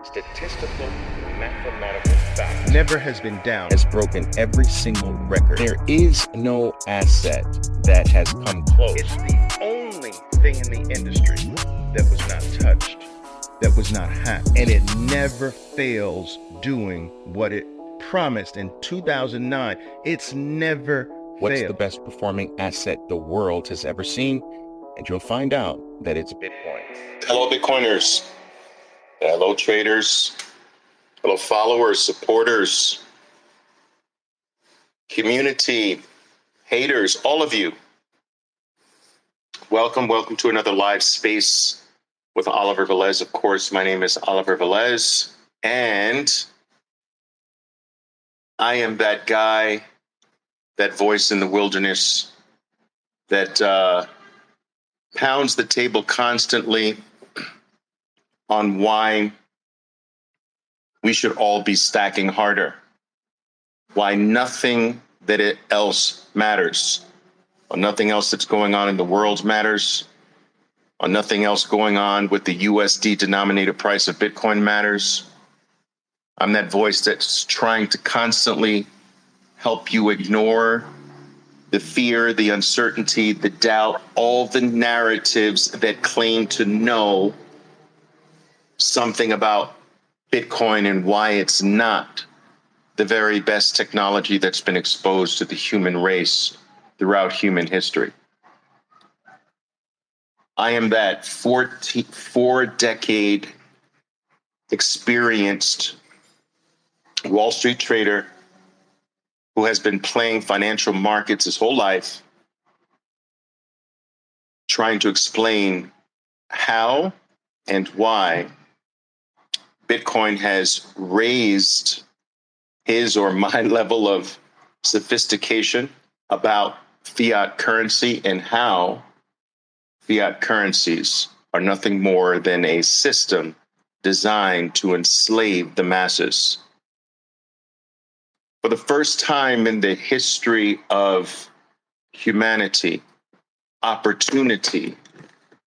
statistical, mathematical fact never has been down. has broken every single record. There is no asset that has come close. It's the only thing in the industry that was not touched, that was not hacked, and it never fails doing what it promised in 2009. It's never What's failed. the best performing asset the world has ever seen? And you'll find out that it's Bitcoin. Hello, Bitcoiners. Hello, traders. Hello, followers, supporters, community, haters, all of you. Welcome to another live space with Oliver Velez. Of course, my name is Oliver Velez, and I am that guy, that voice in the wilderness that pounds the table constantly on why we should all be stacking harder, why nothing else matters, or nothing else that's going on in the world matters, or nothing else going on with the USD denominated price of Bitcoin matters. I'm that voice that's trying to constantly help you ignore the fear, the uncertainty, the doubt, all the narratives that claim to know something about Bitcoin and why it's not the very best technology that's been exposed to the human race throughout human history. I am that 4-decade experienced Wall Street trader who has been playing financial markets his whole life, trying to explain how and why Bitcoin has raised his or my level of sophistication about fiat currency and how fiat currencies are nothing more than a system designed to enslave the masses. For the first time in the history of humanity, opportunity,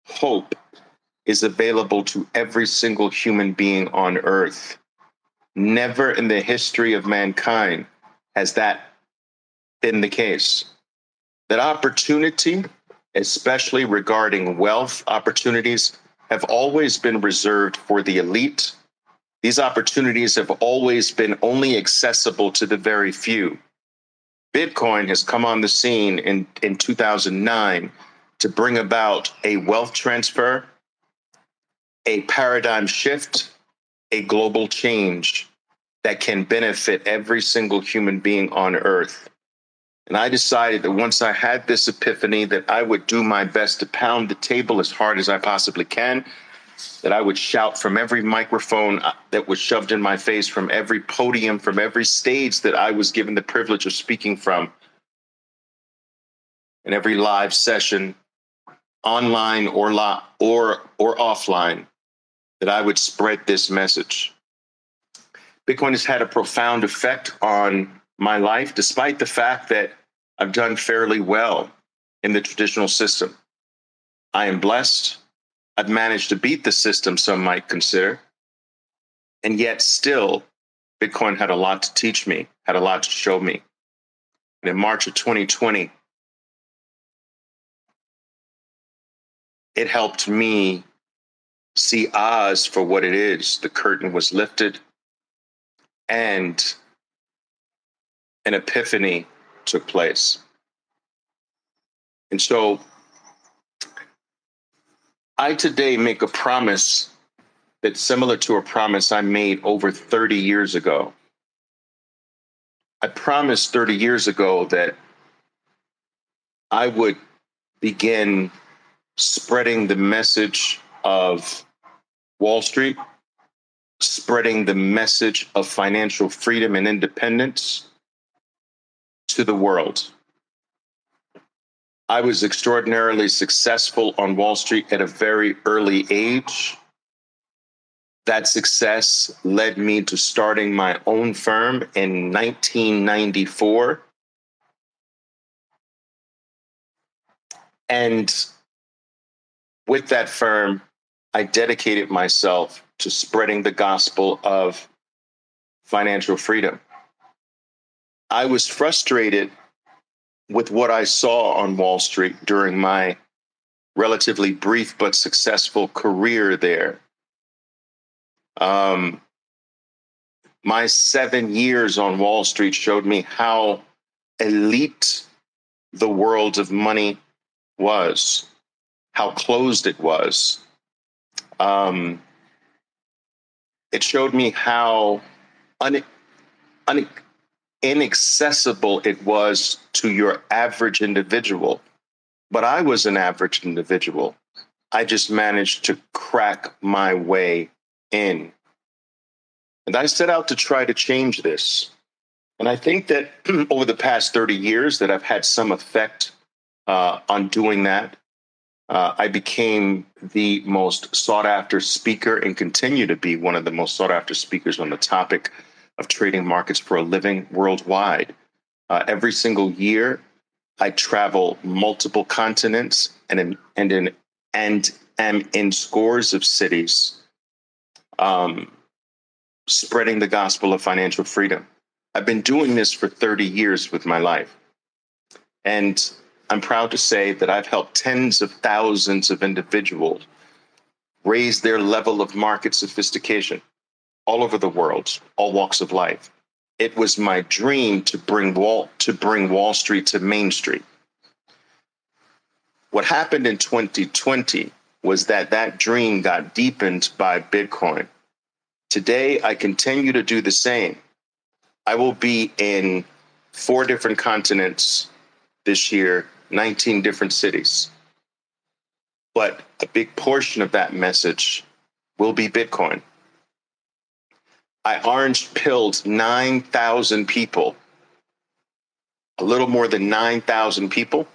hope is available to every single human being on earth. Never in the history of mankind has that been the case. That opportunity, especially regarding wealth opportunities, have always been reserved for the elite. These opportunities have always been only accessible to the very few. Bitcoin has come on the scene in 2009 to bring about a wealth transfer, a paradigm shift, a global change that can benefit every single human being on earth. And I decided that once I had this epiphany that I would do my best to pound the table as hard as I possibly can, that I would shout from every microphone that was shoved in my face, from every podium, from every stage that I was given the privilege of speaking from, in every live session, online or offline, that I would spread this message. Bitcoin has had a profound effect on my life, despite the fact that I've done fairly well in the traditional system. I am blessed. I've managed to beat the system, some might consider. And yet still, Bitcoin had a lot to teach me, had a lot to show me. And in March of 2020, it helped me see Oz for what it is. The curtain was lifted and an epiphany took place. And so I today make a promise that's similar to a promise I made over 30 years ago. I promised 30 years ago that I would begin spreading the message of Wall Street, spreading the message of financial freedom and independence to the world. I was extraordinarily successful on Wall Street at a very early age. That success led me to starting my own firm in 1994. And with that firm, I dedicated myself to spreading the gospel of financial freedom. I was frustrated with what I saw on Wall Street during my relatively brief but successful career there. My 7 years on Wall Street showed me how elite the world of money was, how closed it was. It showed me how inaccessible it was to your average individual. But I was an average individual. I just managed to crack my way in. And I set out to try to change this. And I think that over the past 30 years that I've had some effect on doing that. I became the most sought after speaker and continue to be one of the most sought after speakers on the topic of trading markets for a living worldwide. Every single year, I travel multiple continents and am in scores of cities, spreading the gospel of financial freedom. I've been doing this for 30 years with my life. And I'm proud to say that I've helped tens of thousands of individuals raise their level of market sophistication all over the world, all walks of life. It was my dream to bring Wall Street to Main Street. What happened in 2020 was that dream got deepened by Bitcoin. Today, I continue to do the same. I will be in 4 different continents this year, 19 different cities. But a big portion of that message will be Bitcoin. I orange pilled 9,000 people, a little more than 9,000 people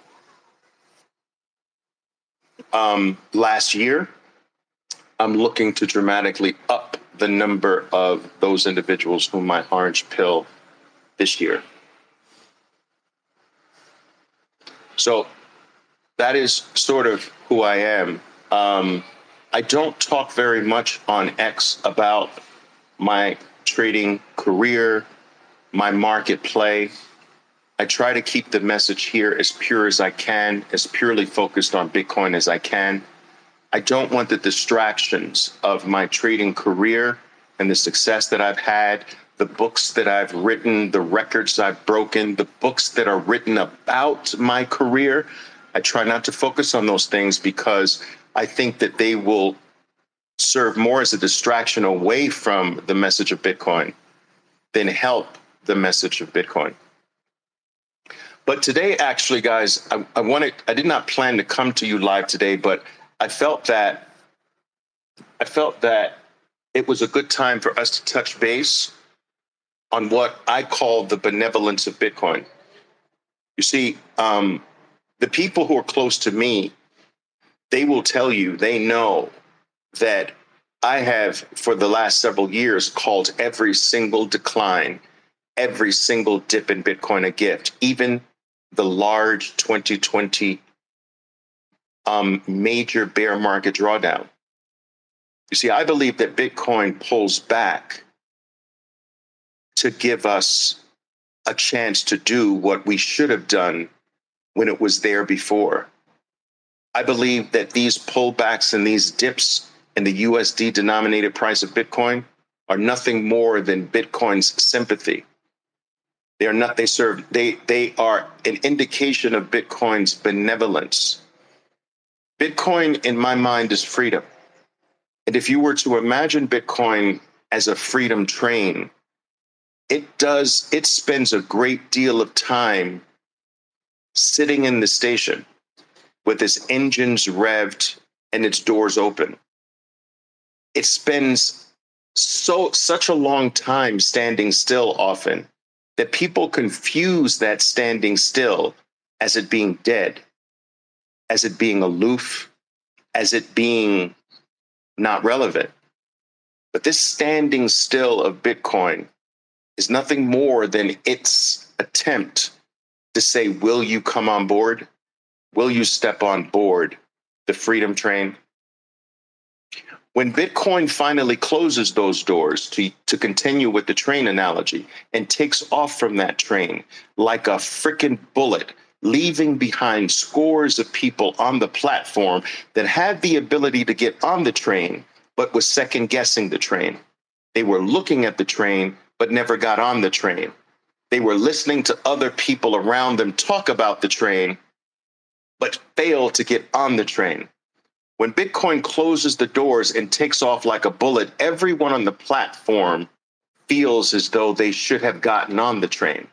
last year. I'm looking to dramatically up the number of those individuals whom I orange pill this year. So that is sort of who I am. I don't talk very much on X about my trading career, my market play. I try to keep the message here as pure as I can, as purely focused on Bitcoin as I can. I don't want the distractions of my trading career and the success that I've had, the books that I've written, the records I've broken, the books that are written about my career. I try not to focus on those things because I think that they will serve more as a distraction away from the message of Bitcoin than help the message of Bitcoin. But today, actually, guys, I did not plan to come to you live today, but I felt that it was a good time for us to touch base on what I call the benevolence of Bitcoin. You see, the people who are close to me, they will tell you, they know that I have, for the last several years, called every single decline, every single dip in Bitcoin a gift, even the large 2020 major bear market drawdown. You see, I believe that Bitcoin pulls back to give us a chance to do what we should have done when it was there before. I believe that these pullbacks and these dips in the USD denominated price of Bitcoin are nothing more than Bitcoin's sympathy. They are an indication of Bitcoin's benevolence. Bitcoin, in my mind, is freedom. And if you were to imagine Bitcoin as a freedom train, it spends a great deal of time sitting in the station with its engines revved and its doors open. It spends such a long time standing still often that people confuse that standing still as it being dead, as it being aloof, as it being not relevant. But this standing still of Bitcoin is nothing more than its attempt to say, will you come on board? Will you step on board the freedom train? When Bitcoin finally closes those doors, to continue with the train analogy, and takes off from that train like a freaking bullet, leaving behind scores of people on the platform that had the ability to get on the train, but was second guessing the train. They were looking at the train, but never got on the train. They were listening to other people around them talk about the train, but failed to get on the train. When Bitcoin closes the doors and takes off like a bullet, everyone on the platform feels as though they should have gotten on the train.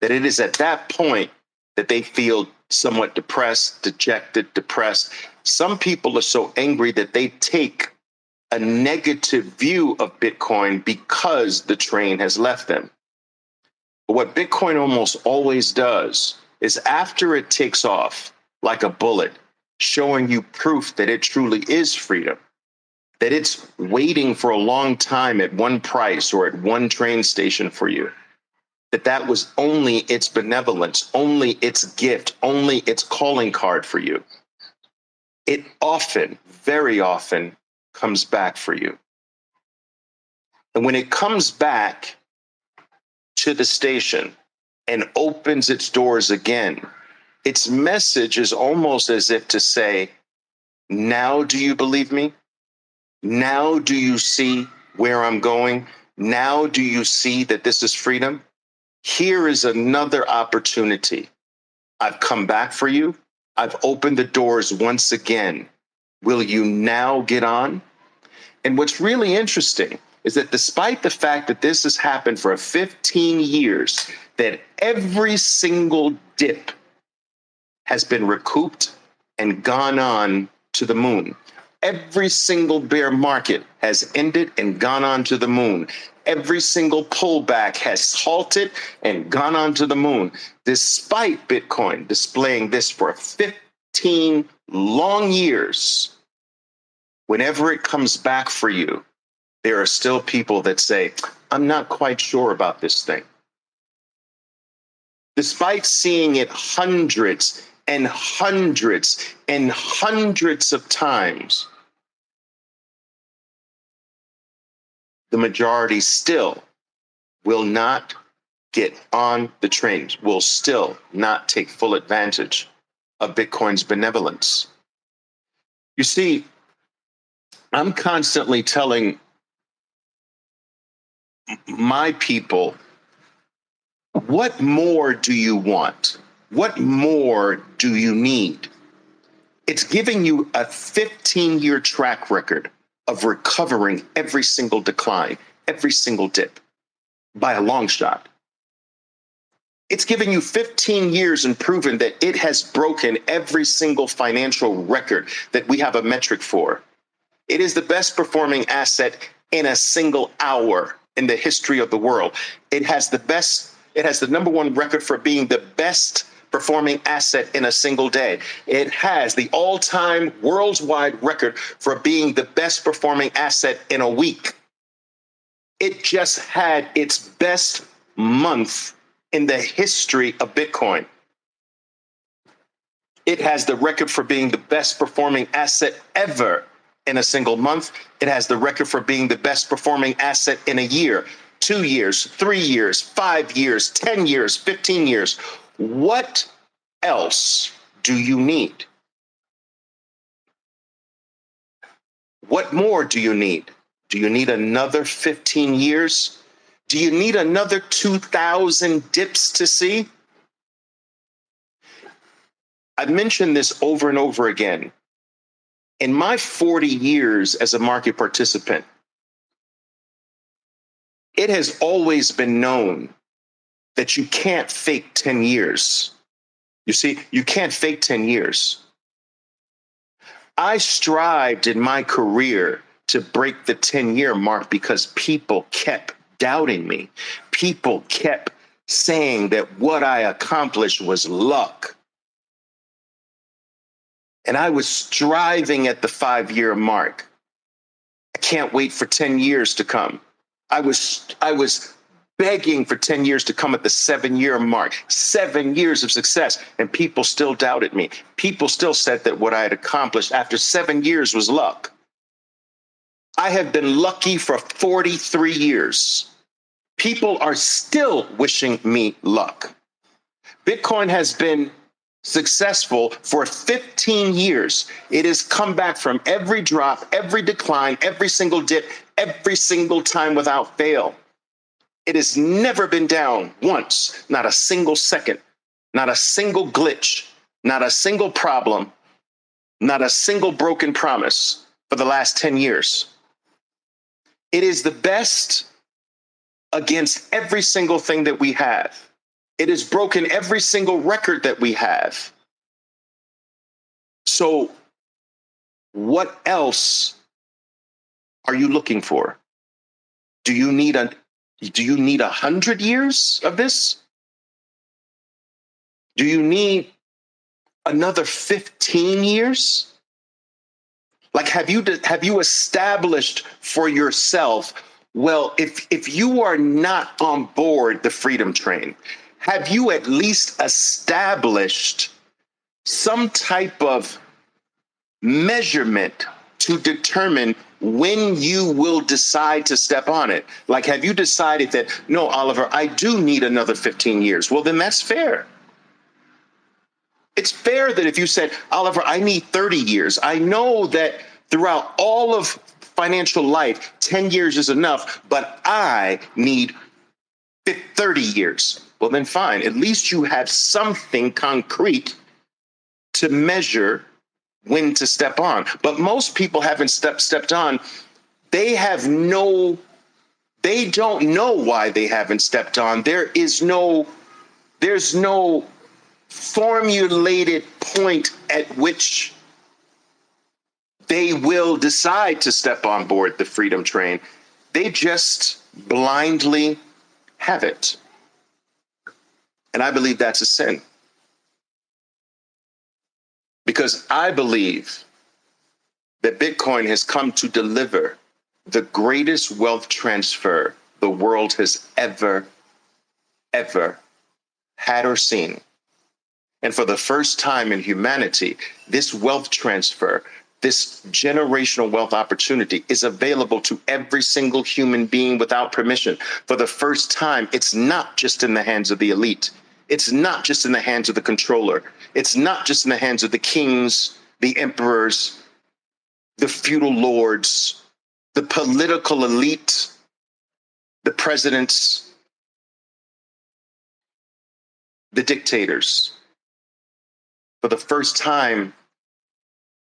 That it is at that point that they feel somewhat depressed, dejected, depressed. Some people are so angry that they take a negative view of Bitcoin because the train has left them. But what Bitcoin almost always does is after it takes off like a bullet, showing you proof that it truly is freedom, that it's waiting for a long time at one price or at one train station for you, that was only its benevolence, only its gift, only its calling card for you. It often, very often, comes back for you. And when it comes back to the station and opens its doors again, its message is almost as if to say, now do you believe me? Now do you see where I'm going? Now do you see that this is freedom? Here is another opportunity. I've come back for you. I've opened the doors once again. Will you now get on? And what's really interesting is that despite the fact that this has happened for 15 years, that every single dip has been recouped and gone on to the moon. Every single bear market has ended and gone on to the moon. Every single pullback has halted and gone on to the moon, despite Bitcoin displaying this for 15 long years. Whenever it comes back for you, there are still people that say, I'm not quite sure about this thing. Despite seeing it hundreds and hundreds and hundreds of times, the majority still will not get on the trains, will still not take full advantage of Bitcoin's benevolence. You see, I'm constantly telling my people, what more do you want? What more do you need? It's giving you a 15-year track record of recovering every single decline, every single dip, by a long shot. It's giving you 15 years and proven that it has broken every single financial record that we have a metric for. It is the best performing asset in a single hour in the history of the world. It has the number one record for being the best performing asset in a single day. It has the all-time worldwide record for being the best performing asset in a week. It just had its best month in the history of Bitcoin. It has the record for being the best performing asset ever in a single month. It has the record for being the best performing asset in a year, 2 years, 3 years, 5 years, 10 years, 15 years. What else do you need? What more do you need? Do you need another 15 years? Do you need another 2,000 dips to see? I've mentioned this over and over again. In my 40 years as a market participant, it has always been known that you can't fake 10 years. You see, you can't fake 10 years. I strived in my career to break the 10-year mark because people kept doubting me. People kept saying that what I accomplished was luck. And I was striving at the 5-year mark. I can't wait for 10 years to come. I was begging for 10 years to come at the 7-year mark, 7 years of success. And people still doubted me. People still said that what I had accomplished after 7 years was luck. I have been lucky for 43 years. People are still wishing me luck. Bitcoin has been successful for 15 years. It has come back from every drop, every decline, every single dip, every single time without fail. It has never been down once, not a single second, not a single glitch, not a single problem, not a single broken promise for the last 10 years. It is the best against every single thing that we have. It has broken every single record that we have. So what else are you looking for? Do you need 100 years of this? Do you need another 15 years? Like, have you established for yourself, well, if you are not on board the freedom train, have you at least established some type of measurement to determine when you will decide to step on it? Like, have you decided that, no, Oliver, I do need another 15 years? Well, then that's fair. It's fair that if you said, Oliver, I need 30 years. I know that throughout all of financial life, 10 years is enough, but I need 30 years. Well, then fine. At least you have something concrete to measure when to step on. But most people haven't stepped on. They don't know why they haven't stepped on. There's no formulated point at which they will decide to step on board the freedom train. They just blindly have it. And I believe that's a sin. Because I believe that Bitcoin has come to deliver the greatest wealth transfer the world has ever had or seen. And for the first time in humanity, this wealth transfer, this generational wealth opportunity is available to every single human being without permission. For the first time, it's not just in the hands of the elite. It's not just in the hands of the controller. It's not just in the hands of the kings, the emperors, the feudal lords, the political elite, the presidents, the dictators. For the first time,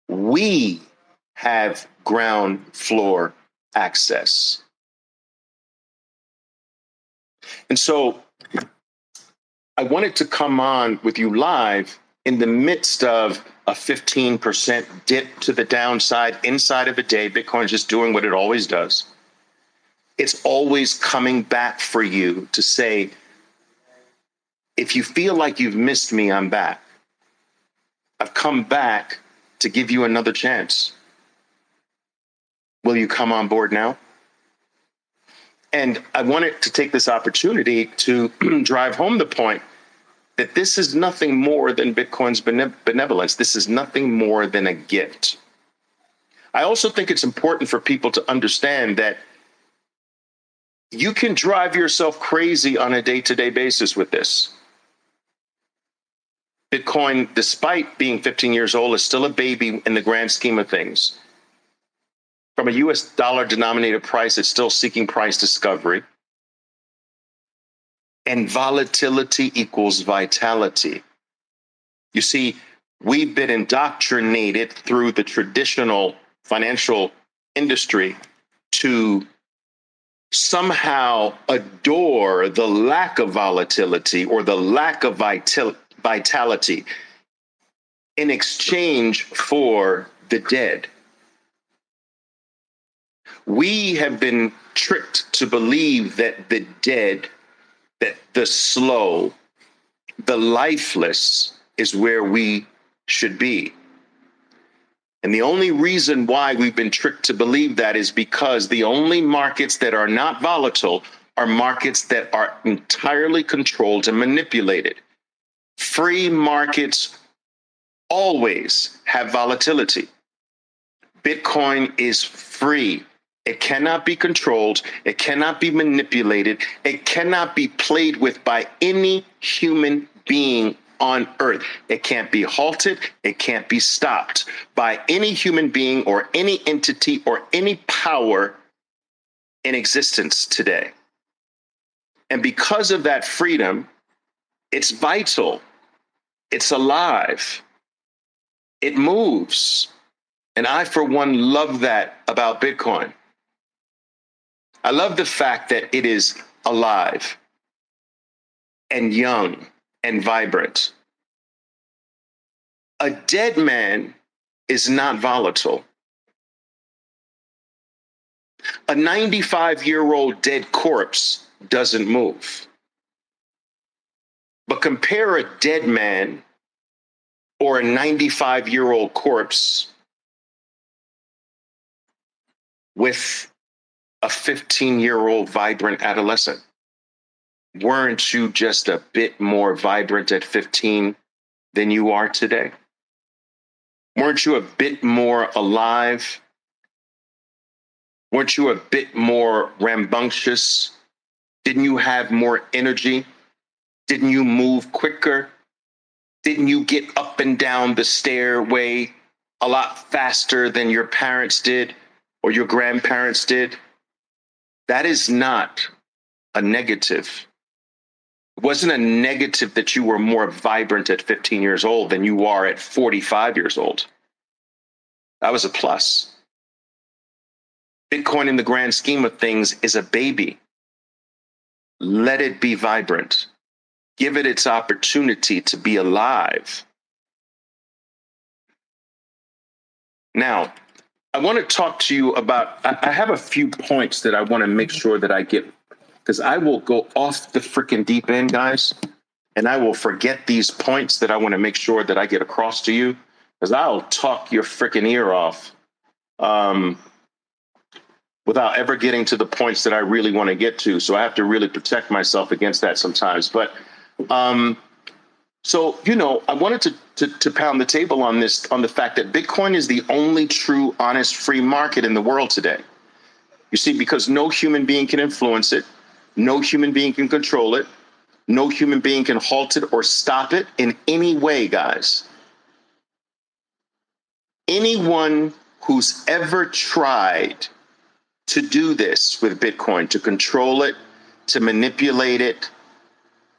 we have ground floor access. And so I wanted to come on with you live in the midst of a 15% dip to the downside inside of a day. Bitcoin is just doing what it always does. It's always coming back for you to say, if you feel like you've missed me, I'm back. I've come back to give you another chance. Will you come on board now? And I wanted to take this opportunity to drive home the point that this is nothing more than Bitcoin's benevolence. This is nothing more than a gift. I also think it's important for people to understand that you can drive yourself crazy on a day-to-day basis with this. Bitcoin, despite being 15 years old, is still a baby in the grand scheme of things. From a US dollar denominated price, it's still seeking price discovery. And volatility equals vitality. You see, we've been indoctrinated through the traditional financial industry to somehow adore the lack of volatility or the lack of vitality in exchange for the dead. We have been tricked to believe that the dead, that the slow, the lifeless is where we should be. And the only reason why we've been tricked to believe that is because the only markets that are not volatile are markets that are entirely controlled and manipulated. Free markets always have volatility. Bitcoin is free. It cannot be controlled. It cannot be manipulated. It cannot be played with by any human being on earth. It can't be halted. It can't be stopped by any human being or any entity or any power in existence today. And because of that freedom, it's vital. It's alive. It moves. And I, for one, love that about Bitcoin. I love the fact that it is alive and young and vibrant. A dead man is not volatile. A 95-year-old dead corpse doesn't move. But compare a dead man or a 95-year-old corpse with a 15-year-old vibrant adolescent. Weren't you just a bit more vibrant at 15 than you are today? Weren't you a bit more alive? Weren't you a bit more rambunctious? Didn't you have more energy? Didn't you move quicker? Didn't you get up and down the stairway a lot faster than your parents did or your grandparents did? That is not a negative. It wasn't a negative that you were more vibrant at 15 years old than you are at 45 years old. That was a plus. Bitcoin, in the grand scheme of things, is a baby. Let it be vibrant. Give it its opportunity to be alive. Now, I want to talk to you about, I have a few points that I want to make sure that I get, because I will go off the freaking deep end, guys, and I will forget these points that I want to make sure that I get across to you, because I'll talk your freaking ear off without ever getting to the points that I really want to get to. So I have to really protect myself against that sometimes. But so, I wanted to pound the table on this, on the fact that Bitcoin is the only true, honest, free market in the world today. You see, because no human being can influence it. No human being can control it. No human being can halt it or stop it in any way, guys. Anyone who's ever tried to do this with Bitcoin, to control it, to manipulate it,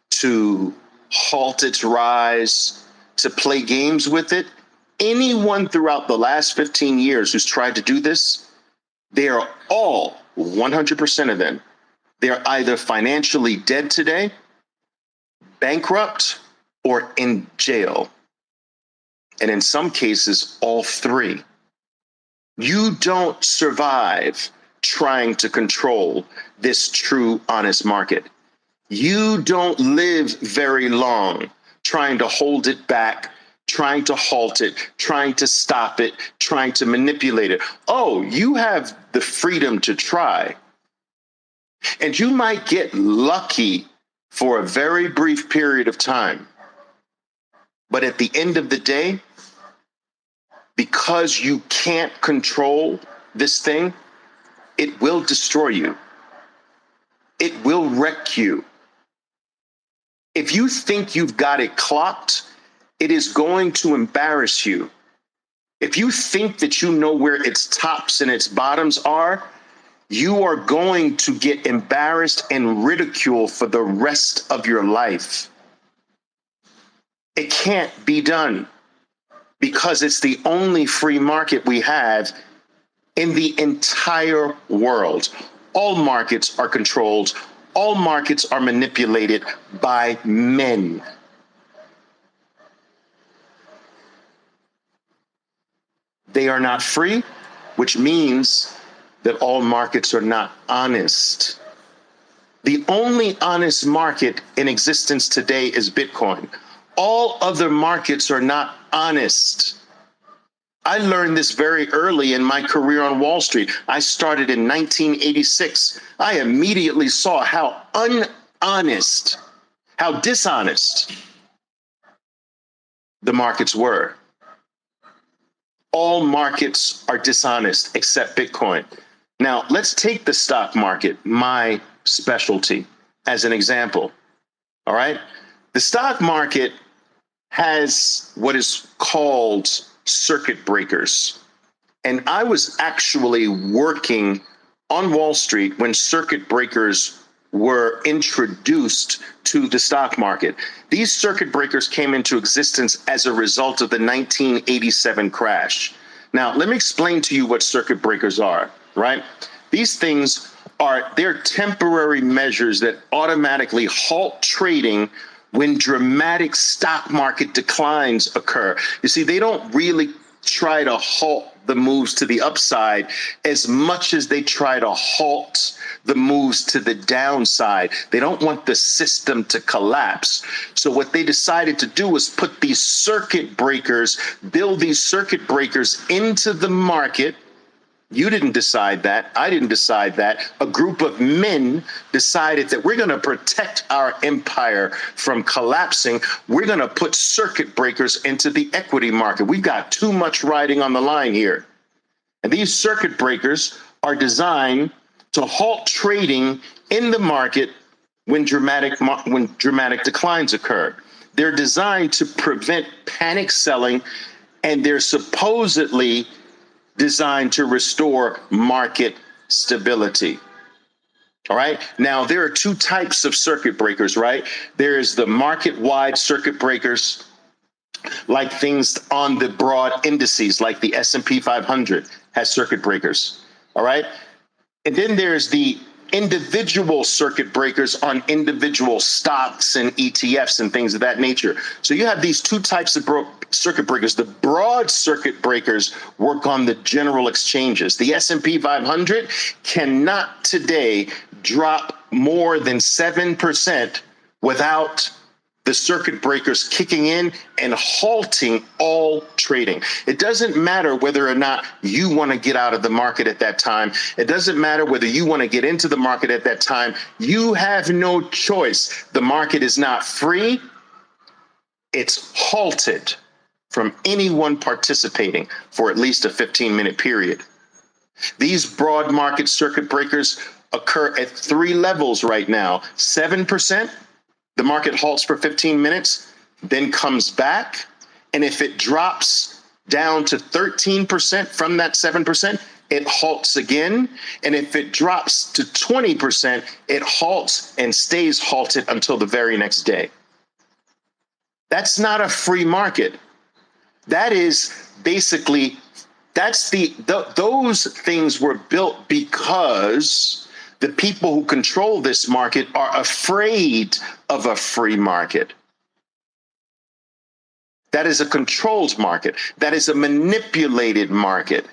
to halt its rise, to play games with it, anyone throughout the last 15 years who's tried to do this, they are all, 100% of them, they're either financially dead today, bankrupt, or in jail. And in some cases, all three. You don't survive trying to control this true, honest market. You don't live very long trying to hold it back, trying to halt it, trying to stop it, trying to manipulate it. Oh, you have the freedom to try. And you might get lucky for a very brief period of time. But at the end of the day, because you can't control this thing, it will destroy you. It will wreck you. If you think you've got it clocked, it is going to embarrass you. If you think that you know where its tops and its bottoms are, you are going to get embarrassed and ridiculed for the rest of your life. It can't be done because it's the only free market we have in the entire world. All markets are controlled. All markets are manipulated by men. They are not free, which means that all markets are not honest. The only honest market in existence today is Bitcoin. All other markets are not honest. I learned this very early in my career on Wall Street. I started in 1986. I immediately saw how unhonest, how dishonest the markets were. All markets are dishonest except Bitcoin. Now, let's take the stock market, my specialty, as an example. All right. The stock market has what is called circuit breakers. And I was actually working on Wall Street when circuit breakers were introduced to the stock market. These circuit breakers came into existence as a result of the 1987 crash. Now, let me explain to you what circuit breakers are, right? These things they're temporary measures that automatically halt trading when dramatic stock market declines occur. You see, they don't really try to halt the moves to the upside as much as they try to halt the moves to the downside. They don't want the system to collapse. So what they decided to do was put these circuit breakers, build these circuit breakers into the market. You didn't decide that. I didn't decide that. A group of men decided that we're going to protect our empire from collapsing. We're going to put circuit breakers into the equity market. We've got too much riding on the line here. And these circuit breakers are designed to halt trading in the market when dramatic declines occur. They're designed to prevent panic selling, and they're supposedly designed to restore market stability. All right. Now, there are two types of circuit breakers, right? There is the market-wide circuit breakers, like things on the broad indices, like the S&P 500 has circuit breakers. All right. And then there's the individual circuit breakers on individual stocks and ETFs and things of that nature. So you have these two types of circuit breakers. The broad circuit breakers work on the general exchanges. The S&P 500 cannot today drop more than 7% without the circuit breakers kicking in and halting all trading. It doesn't matter whether or not you want to get out of the market at that time. It doesn't matter whether you want to get into the market at that time. You have no choice. The market is not free. It's halted from anyone participating for at least a 15-minute period. These broad market circuit breakers occur at three levels right now. 7%. The market halts for 15 minutes, then comes back. And if it drops down to 13% from that 7%, it halts again. And if it drops to 20%, it halts and stays halted until the very next day. That's not a free market. That is basically, those things were built because the people who control this market are afraid of a free market. That is a controlled market. That is a manipulated market.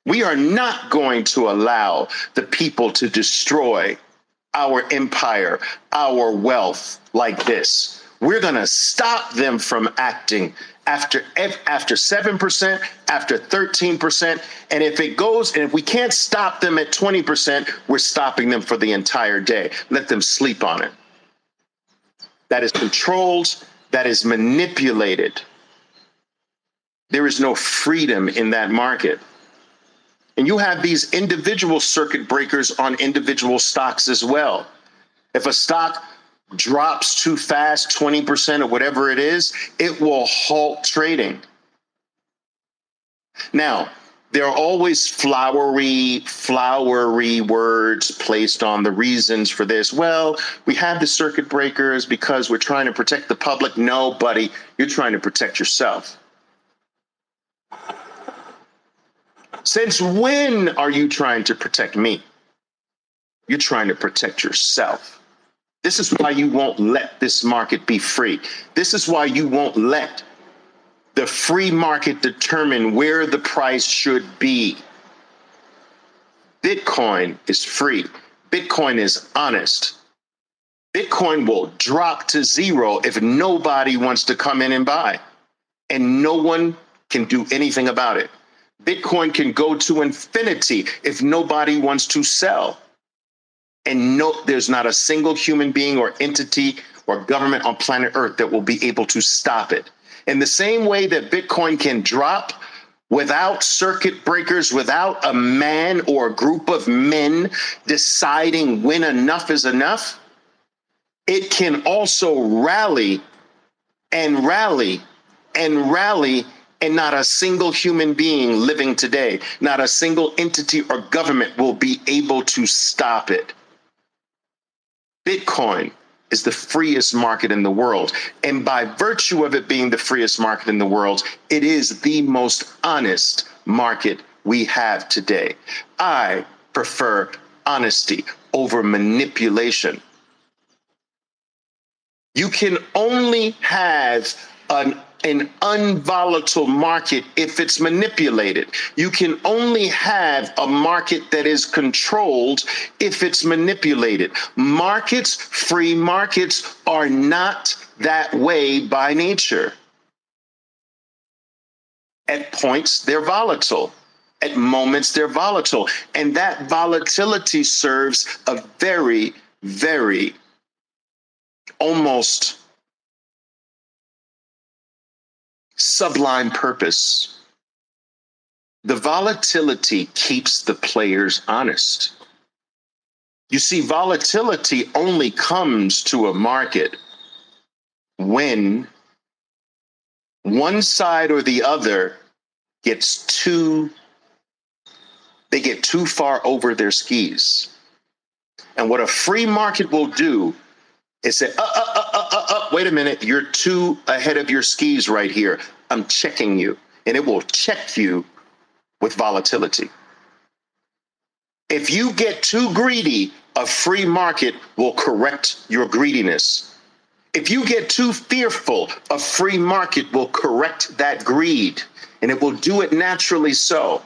We are not going to allow the people to destroy our empire, our wealth like this. We're going to stop them from acting after 7%, after 13%. And if it goes, and if we can't stop them at 20%, we're stopping them for the entire day. Let them sleep on it. That is controlled. That is manipulated. There is no freedom in that market. And you have these individual circuit breakers on individual stocks as well. If a stock drops too fast, 20% or whatever it is, it will halt trading. Now, there are always flowery words placed on the reasons for this. Well, we have the circuit breakers because we're trying to protect the public. No, buddy, you're trying to protect yourself. Since when are you trying to protect me? You're trying to protect yourself. This is why you won't let this market be free. This is why you won't let the free market determine where the price should be. Bitcoin is free. Bitcoin is honest. Bitcoin will drop to zero if nobody wants to come in and buy, and no one can do anything about it. Bitcoin can go to infinity if nobody wants to sell. And no, there's not a single human being or entity or government on planet Earth that will be able to stop it. In the same way that Bitcoin can drop without circuit breakers, without a man or a group of men deciding when enough is enough, it can also rally and rally and rally, and not a single human being living today, not a single entity or government will be able to stop it. Bitcoin is the freest market in the world. And by virtue of it being the freest market in the world, it is the most honest market we have today. I prefer honesty over manipulation. You can only have an unvolatile market if it's manipulated. You can only have a market that is controlled if it's manipulated. Markets, free markets, are not that way by nature. At points, they're volatile. At moments, they're volatile. And that volatility serves a very, very almost sublime purpose. The volatility keeps the players honest. You see, volatility only comes to a market when one side or the other get too far over their skis. And what a free market will do is say, wait a minute, you're too ahead of your skis right here. I'm checking you. And it will check you with volatility. If you get too greedy, a free market will correct your greediness. If you get too fearful, a free market will correct that greed, and it will do it naturally so.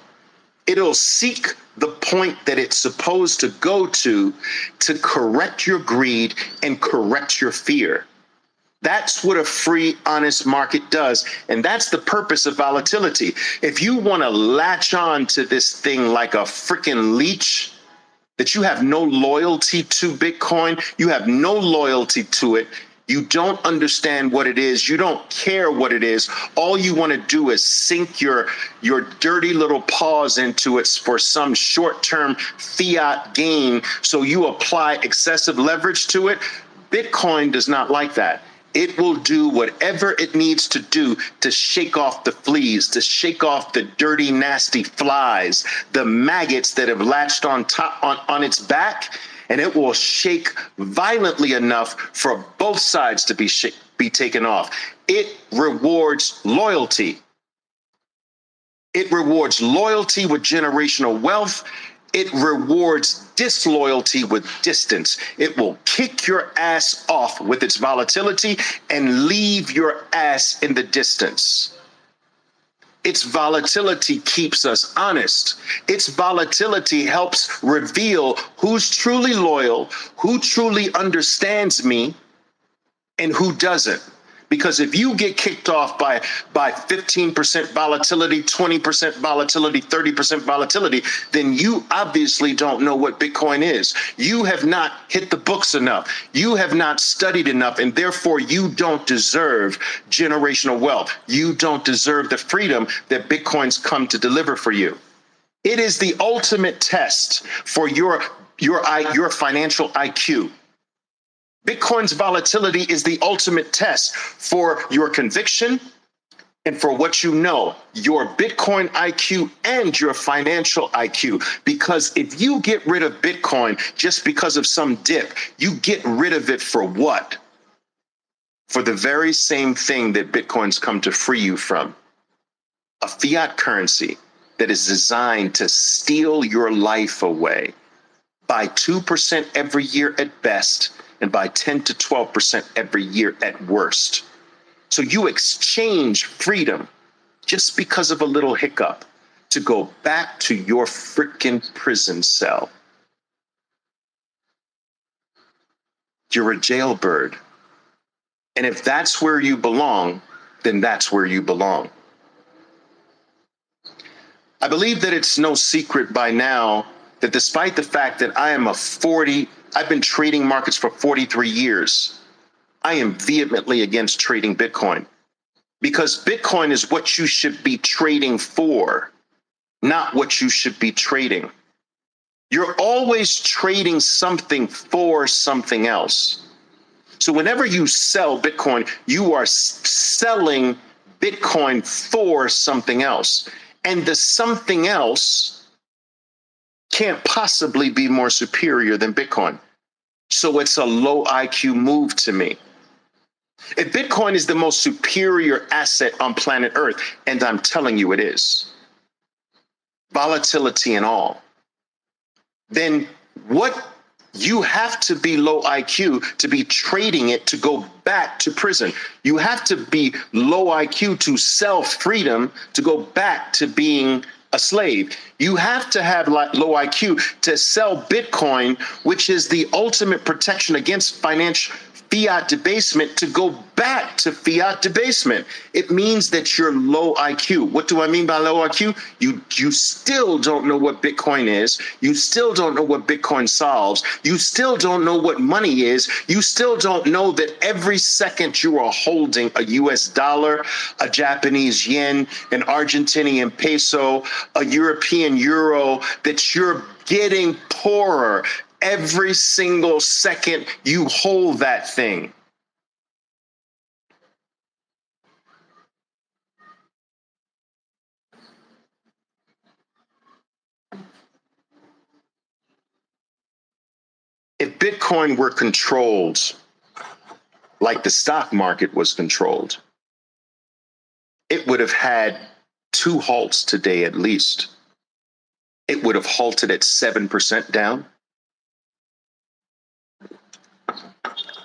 It'll seek the point that it's supposed to go to correct your greed and correct your fear. That's what a free, honest market does. And that's the purpose of volatility. If you want to latch on to this thing like a freaking leech, that you have no loyalty to Bitcoin, you have no loyalty to it, you don't understand what it is, you don't care what it is, all you want to do is sink your dirty little paws into it for some short-term fiat gain, so you apply excessive leverage to it. Bitcoin does not like that. It will do whatever it needs to do to shake off the fleas, to shake off the dirty, nasty flies, the maggots that have latched on its back, and it will shake violently enough for both sides to be taken off. It rewards loyalty. It rewards loyalty with generational wealth. It rewards disloyalty with distance. It will kick your ass off with its volatility and leave your ass in the distance. Its volatility keeps us honest. Its volatility helps reveal who's truly loyal, who truly understands me, and who doesn't. Because if you get kicked off by 15% volatility, 20% volatility, 30% volatility, then you obviously don't know what Bitcoin is. You have not hit the books enough. You have not studied enough, and therefore you don't deserve generational wealth. You don't deserve the freedom that Bitcoin's come to deliver for you. It is the ultimate test for your financial IQ. Bitcoin's volatility is the ultimate test for your conviction and for what you know, your Bitcoin IQ and your financial IQ. Because if you get rid of Bitcoin just because of some dip, you get rid of it for what? For the very same thing that Bitcoin's come to free you from. A fiat currency that is designed to steal your life away by 2% every year at best, and by 10 to 12% every year at worst. So you exchange freedom just because of a little hiccup to go back to your freaking prison cell. You're a jailbird. And if that's where you belong, then that's where you belong. I believe that it's no secret by now that despite the fact that I've been trading markets for 43 years, I am vehemently against trading Bitcoin. because Bitcoin is what you should be trading for, not what you should be trading. You're always trading something for something else. So whenever you sell Bitcoin, you are selling Bitcoin for something else. And the something else can't possibly be more superior than Bitcoin. So it's a low IQ move to me. If Bitcoin is the most superior asset on planet Earth, and I'm telling you it is, volatility and all, then what you have to be low IQ to be trading it to go back to prison. You have to be low IQ to sell freedom to go back to being a slave. You have to have low IQ to sell Bitcoin, which is the ultimate protection against financial fiat debasement, to go back to fiat debasement. It means that you're low IQ. What do I mean by low IQ? You still don't know what Bitcoin is. You still don't know what Bitcoin solves. You still don't know what money is. You still don't know that every second you are holding a US dollar, a Japanese yen, an Argentinian peso, a European euro, that you're getting poorer every single second you hold that thing. If Bitcoin were controlled like the stock market was controlled, it would have had 2 halts today at least. It would have halted at 7% down,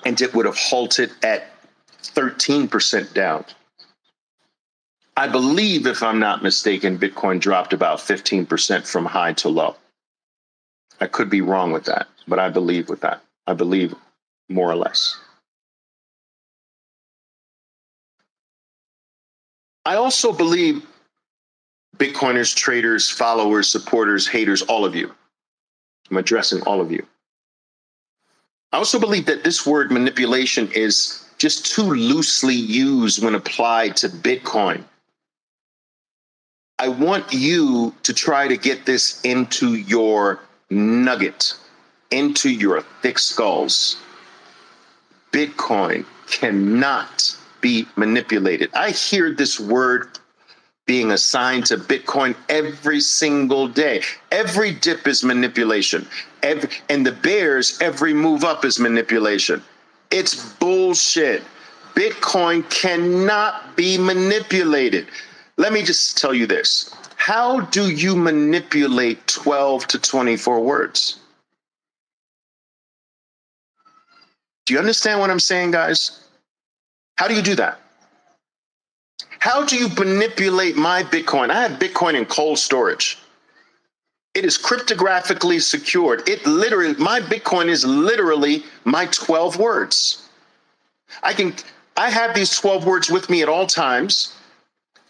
and it would have halted at 13% down. I believe, if I'm not mistaken, Bitcoin dropped about 15% from high to low. I could be wrong with that, but I believe with that. I believe more or less. I also believe, Bitcoiners, traders, followers, supporters, haters, all of you. I'm addressing all of you. I also believe that this word manipulation is just too loosely used when applied to Bitcoin. I want you to try to get this into your nugget, into your thick skulls. Bitcoin cannot be manipulated. I hear this word being assigned to Bitcoin every single day. Every dip is manipulation. And the bears, every move up is manipulation. It's bullshit. Bitcoin cannot be manipulated. Let me just tell you this. How do you manipulate 12 to 24 words? Do you understand what I'm saying, guys? How do you do that? How do you manipulate my Bitcoin? I have Bitcoin in cold storage. It is cryptographically secured. My Bitcoin is literally my 12 words. I have these 12 words with me at all times.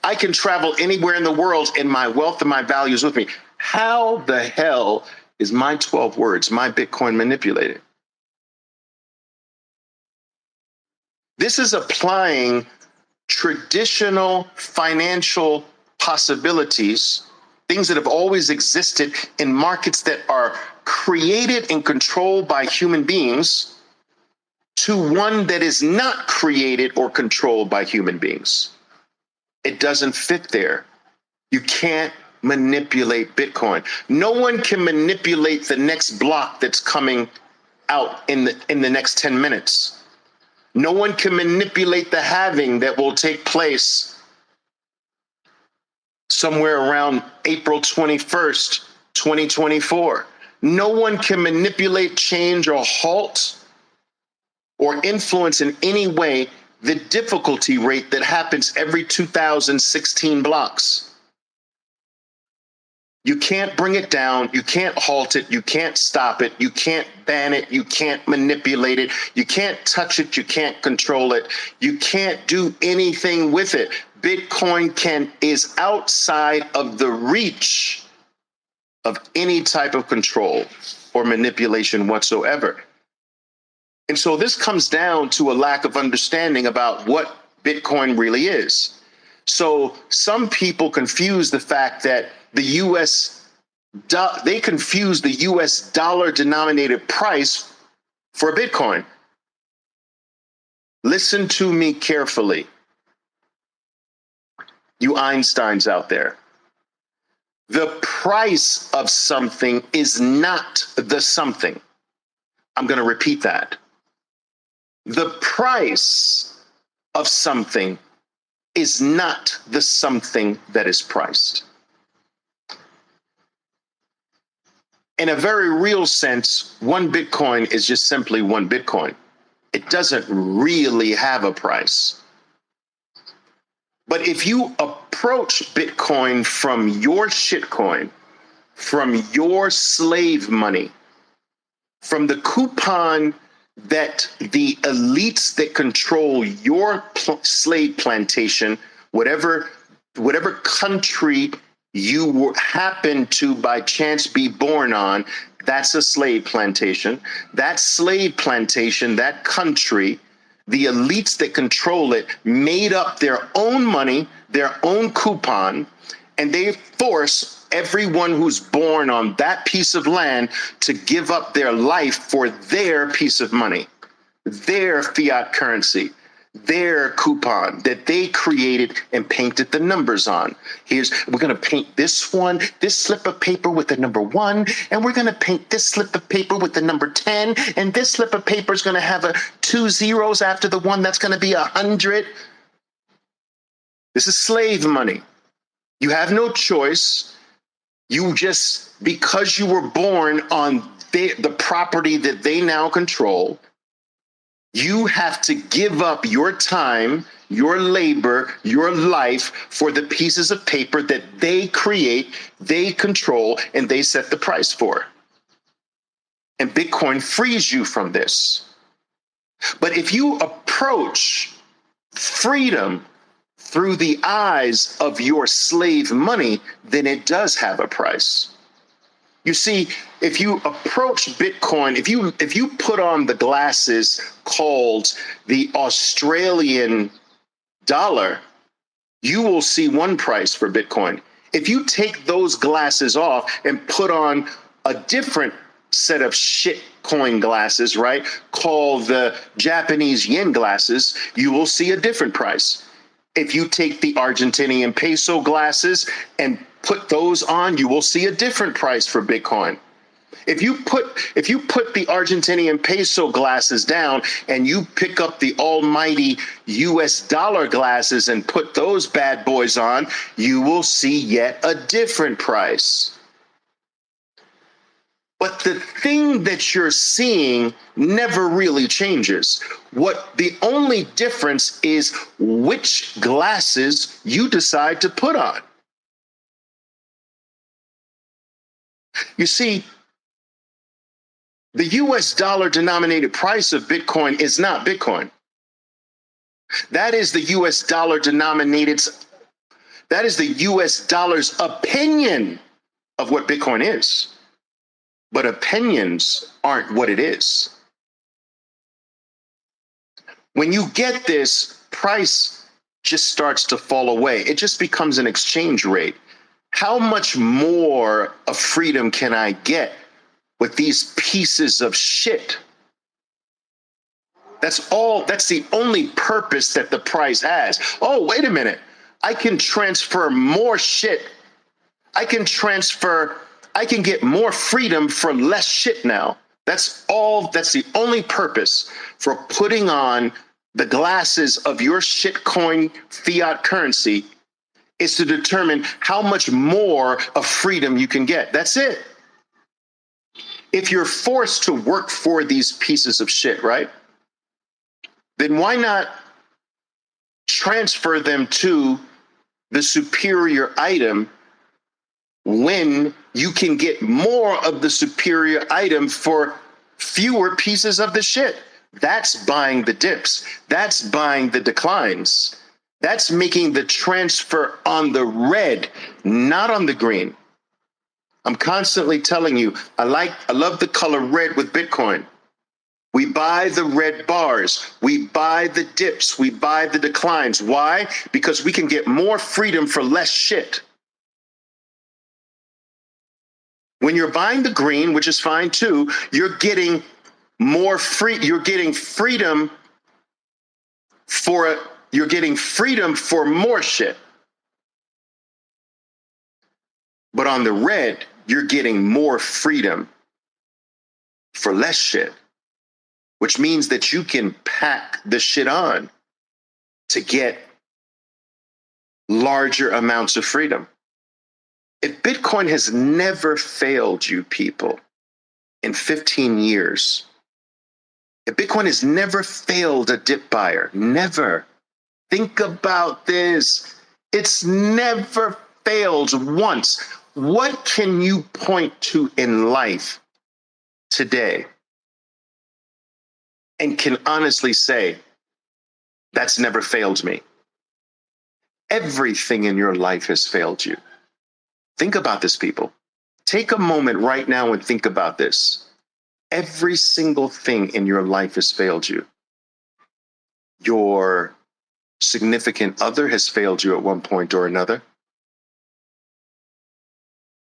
I can travel anywhere in the world and my wealth and my value is with me. How the hell is my 12 words, my Bitcoin, manipulated? This is applying traditional financial possibilities, things that have always existed in markets that are created and controlled by human beings, to one that is not created or controlled by human beings. It doesn't fit there. You can't manipulate Bitcoin. No one can manipulate the next block that's coming out in the next 10 minutes. No one can manipulate the halving that will take place somewhere around April 21st, 2024. No one can manipulate, change, or halt or influence in any way the difficulty rate that happens every 2016 blocks. You can't bring it down. You can't halt it. You can't stop it. You can't ban it. You can't manipulate it. You can't touch it. You can't control it. You can't do anything with it. Bitcoin is outside of the reach of any type of control or manipulation whatsoever. And so this comes down to a lack of understanding about what Bitcoin really is. So some people confuse the fact that they confuse the US dollar denominated price for Bitcoin. Listen to me carefully, you Einsteins out there. The price of something is not the something. I'm going to repeat that. The price of something is not the something that is priced. In a very real sense, one Bitcoin is just simply one Bitcoin. It doesn't really have a price. But if you approach Bitcoin from your shitcoin, from your slave money, from the coupon that the elites that control your slave plantation, whatever country you happen to by chance be born on, that's a slave plantation. That slave plantation, that country, the elites that control it made up their own money, their own coupon, and they force everyone who's born on that piece of land to give up their life for their piece of money, their fiat currency, their coupon that they created and painted the numbers on. We're going to paint this slip of paper with the number 1, and we're going to paint this slip of paper with the number 10, and this slip of paper is going to have 2 zeros after the 1. That's going to be 100. This is slave money. You have no choice. You just, because you were born on the property that they now control, you have to give up your time, your labor, your life for the pieces of paper that they create, they control, and they set the price for. And Bitcoin frees you from this. But if you approach freedom through the eyes of your slave money, then it does have a price. You see, if you approach Bitcoin, if you put on the glasses called the Australian dollar, you will see one price for Bitcoin. If you take those glasses off and put on a different set of shit coin glasses, right, called the Japanese yen glasses, you will see a different price. If you take the Argentinian peso glasses and put those on, you will see a different price for Bitcoin. If you put the Argentinian peso glasses down and you pick up the almighty US dollar glasses and put those bad boys on, you will see yet a different price. But the thing that you're seeing never really changes. The only difference is which glasses you decide to put on. You see, the US dollar denominated price of Bitcoin is not Bitcoin. That is the US dollar that is the US dollar's opinion of what Bitcoin is. But opinions aren't what it is. When you get this, price just starts to fall away. It just becomes an exchange rate. How much more of freedom can I get with these pieces of shit? That's the only purpose that the price has. Oh, wait a minute. I can transfer more shit. I can get more freedom for less shit now. That's the only purpose for putting on the glasses of your shitcoin fiat currency is to determine how much more of freedom you can get. That's it. If you're forced to work for these pieces of shit, right? Then why not transfer them to the superior item when you can get more of the superior item for fewer pieces of the shit? That's buying the dips. That's buying the declines. That's making the transfer on the red, not on the green. I'm constantly telling you, I love the color red with Bitcoin. We buy the red bars. We buy the dips. We buy the declines. Why? Because we can get more freedom for less shit. When you're buying the green, which is fine too, you're getting more free. You're getting freedom for more shit. But on the red, you're getting more freedom for less shit, which means that you can pack the shit on to get larger amounts of freedom. If Bitcoin has never failed you people in 15 years, if Bitcoin has never failed a dip buyer, never, think about this. It's never failed once. What can you point to in life today and can honestly say, that's never failed me? Everything in your life has failed you. Think about this, people. Take a moment right now and think about this. Every single thing in your life has failed you. Your significant other has failed you at one point or another.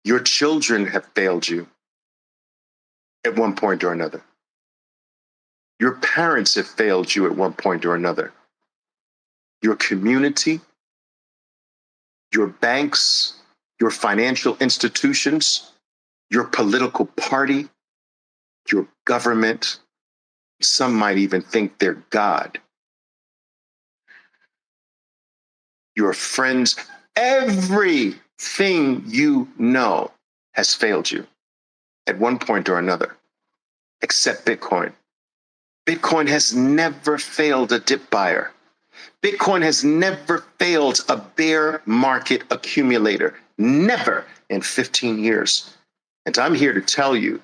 Your children have failed you at one point or another. Your parents have failed you at one point or another. Your community, your banks, your financial institutions, your political party, your government. Some might even think they're God. Your friends, everything you know has failed you at one point or another, except Bitcoin. Bitcoin has never failed a dip buyer. Bitcoin has never failed a bear market accumulator. Never in 15 years. And I'm here to tell you,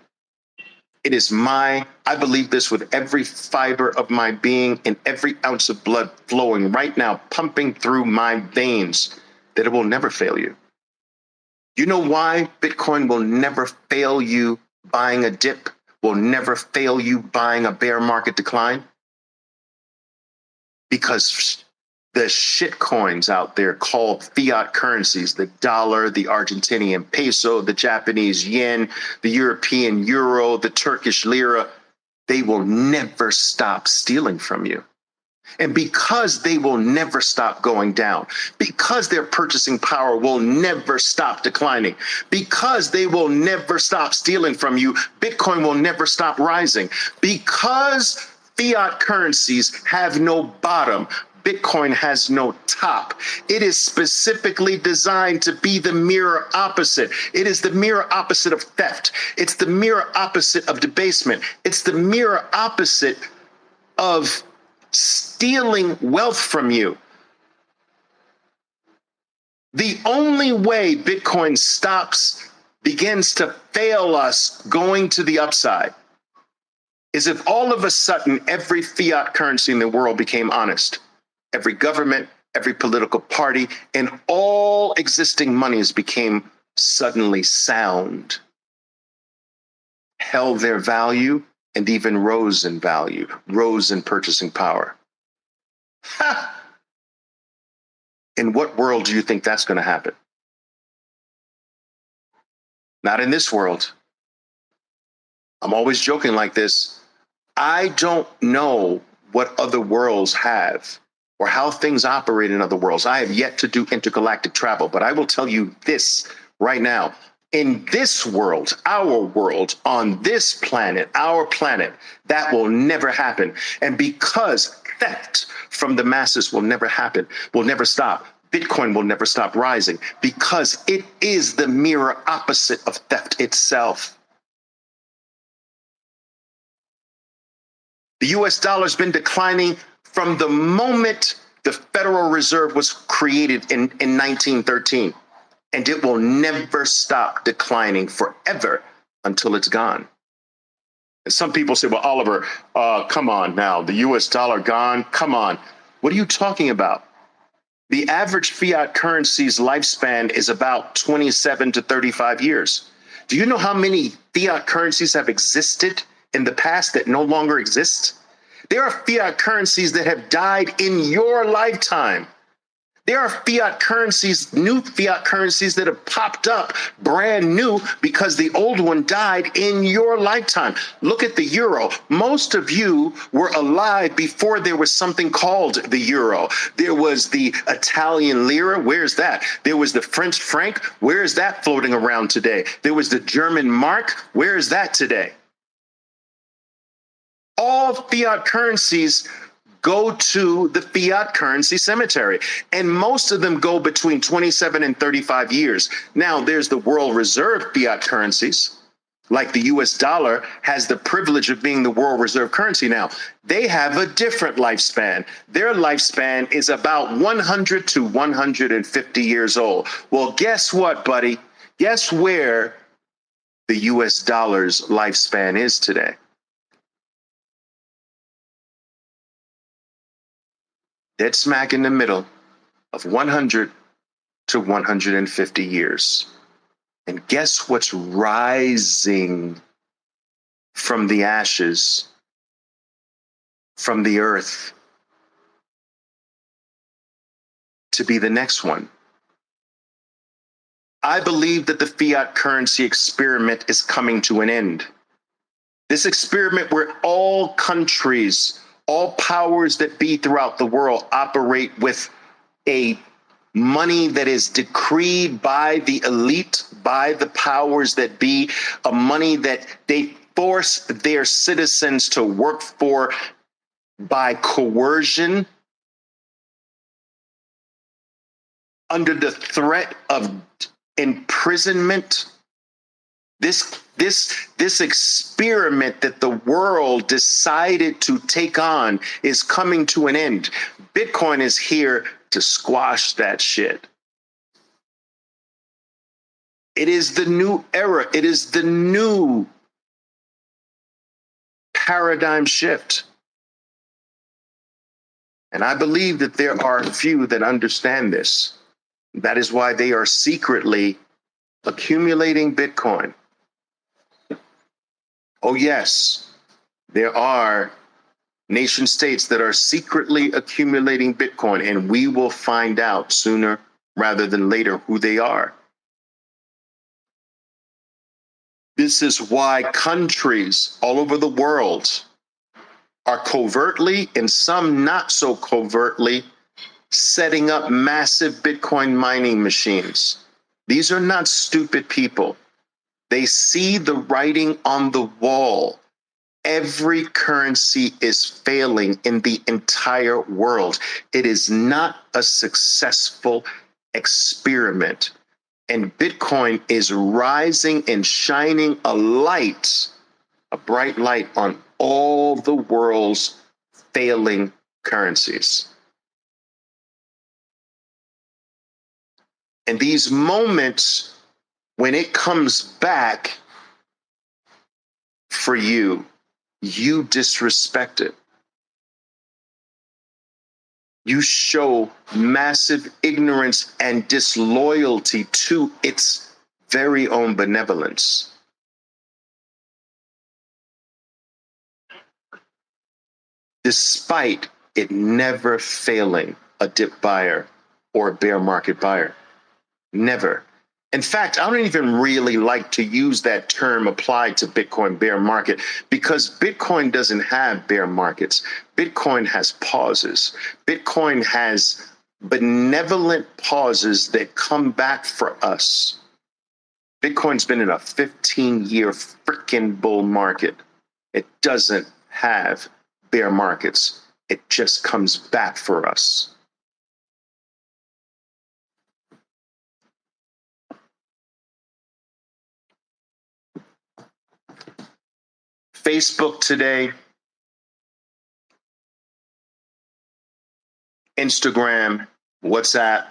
it is I believe this with every fiber of my being and every ounce of blood flowing right now, pumping through my veins, that it will never fail you. You know why Bitcoin will never fail you buying a dip, will never fail you buying a bear market decline? Because the shit coins out there called fiat currencies, the dollar, the Argentinian peso, the Japanese yen, the European euro, the Turkish lira, they will never stop stealing from you. And because they will never stop going down, because their purchasing power will never stop declining, because they will never stop stealing from you, Bitcoin will never stop rising. Because fiat currencies have no bottom, Bitcoin has no top. It is specifically designed to be the mirror opposite. It is the mirror opposite of theft. It's the mirror opposite of debasement. It's the mirror opposite of stealing wealth from you. The only way Bitcoin begins to fail us going to the upside is if all of a sudden every fiat currency in the world became honest. Every government, every political party, and all existing monies became suddenly sound, held their value, and even rose in value, rose in purchasing power. Ha! In what world do you think that's going to happen? Not in this world. I'm always joking like this. I don't know what other worlds have or how things operate in other worlds. I have yet to do intergalactic travel, but I will tell you this right now. In this world, our world, on this planet, our planet, that will never happen. And because theft from the masses will never happen, will never stop, Bitcoin will never stop rising, because it is the mirror opposite of theft itself. The US dollar's been declining from the moment the Federal Reserve was created in 1913. And it will never stop declining forever until it's gone. And some people say, well, Oliver, come on now, the US dollar gone, come on. What are you talking about? The average fiat currency's lifespan is about 27 to 35 years. Do you know how many fiat currencies have existed in the past that no longer exist. There are fiat currencies that have died in your lifetime. There are fiat currencies, new fiat currencies that have popped up brand new because the old one died in your lifetime. Look at the euro. Most of you were alive before there was something called the euro. There was the Italian lira. Where's that? There was the French franc. Where is that floating around today? There was the German mark. Where is that today? All fiat currencies go to the fiat currency cemetery, and most of them go between 27 and 35 years. Now, there's the world reserve fiat currencies, like the US dollar has the privilege of being the world reserve currency now. They have a different lifespan. Their lifespan is about 100 to 150 years old. Well, guess what, buddy? Guess where the US dollar's lifespan is today? Dead smack in the middle of 100 to 150 years. And guess what's rising from the ashes, from the earth, to be the next one? I believe that the fiat currency experiment is coming to an end. This experiment where all countries, all powers that be throughout the world operate with a money that is decreed by the elite, by the powers that be, a money that they force their citizens to work for by coercion, under the threat of imprisonment. This experiment that the world decided to take on is coming to an end. Bitcoin is here to squash that shit. It is the new era. It is the new paradigm shift. And I believe that there are a few that understand this. That is why they are secretly accumulating Bitcoin. Oh, yes, there are nation states that are secretly accumulating Bitcoin, and we will find out sooner rather than later who they are. This is why countries all over the world are covertly and some not so covertly setting up massive Bitcoin mining machines. These are not stupid people. They see the writing on the wall. Every currency is failing in the entire world. It is not a successful experiment. And Bitcoin is rising and shining a light, a bright light on all the world's failing currencies. And these moments, when it comes back for you, you disrespect it. You show massive ignorance and disloyalty to its very own benevolence. Despite it never failing a dip buyer or a bear market buyer. Never. In fact, I don't even really like to use that term applied to Bitcoin bear market, because Bitcoin doesn't have bear markets. Bitcoin has pauses. Bitcoin has benevolent pauses that come back for us. Bitcoin's been in a 15-year freaking bull market. It doesn't have bear markets. It just comes back for us. Facebook today, Instagram, WhatsApp,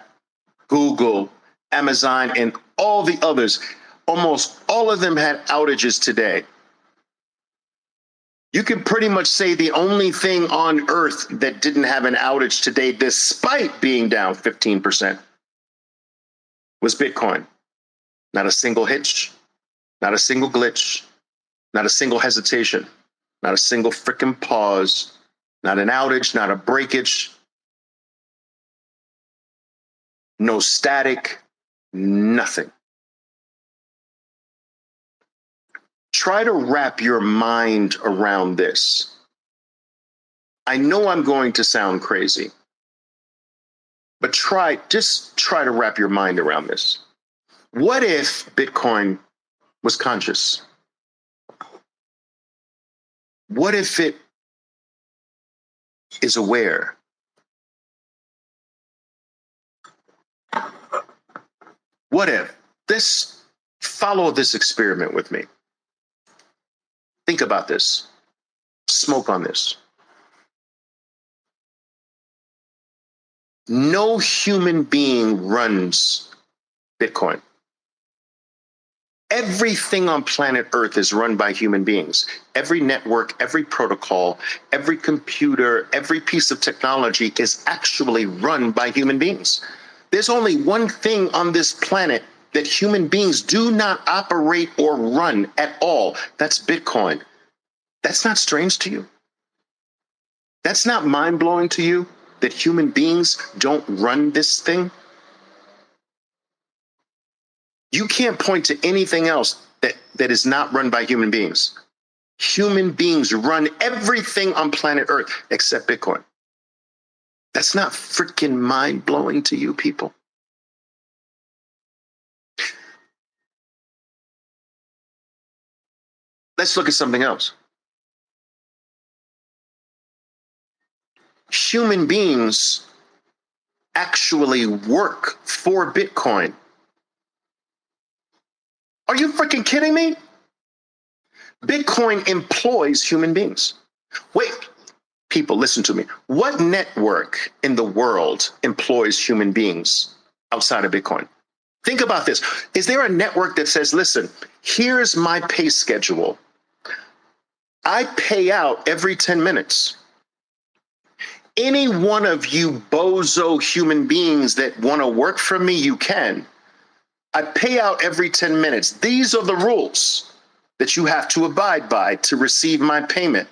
Google, Amazon, and all the others, almost all of them had outages today. You can pretty much say the only thing on earth that didn't have an outage today, despite being down 15%, was Bitcoin. Not a single hitch, not a single glitch, not a single hesitation. Not a single freaking pause, not an outage, not a breakage, no static, nothing. Try to wrap your mind around this. I know I'm going to sound crazy, but just try to wrap your mind around this. What if Bitcoin was conscious? What if it is aware? What if follow this experiment with me. Think about this. Smoke on this. No human being runs Bitcoin. Everything on planet Earth is run by human beings. Every network, every protocol, every computer, every piece of technology is actually run by human beings. There's only one thing on this planet that human beings do not operate or run at all. That's Bitcoin. That's not strange to you. That's not mind-blowing to you that human beings don't run this thing. You can't point to anything else that is not run by human beings. Human beings run everything on planet Earth except Bitcoin. That's not freaking mind-blowing to you people. Let's look at something else. Human beings actually work for Bitcoin. Are you freaking kidding me? Bitcoin employs human beings. Wait, people, listen to me. What network in the world employs human beings outside of Bitcoin? Think about this. Is there a network that says, listen, here's my pay schedule. I pay out every 10 minutes. Any one of you bozo human beings that want to work for me, you can. I pay out every 10 minutes. These are the rules that you have to abide by to receive my payment.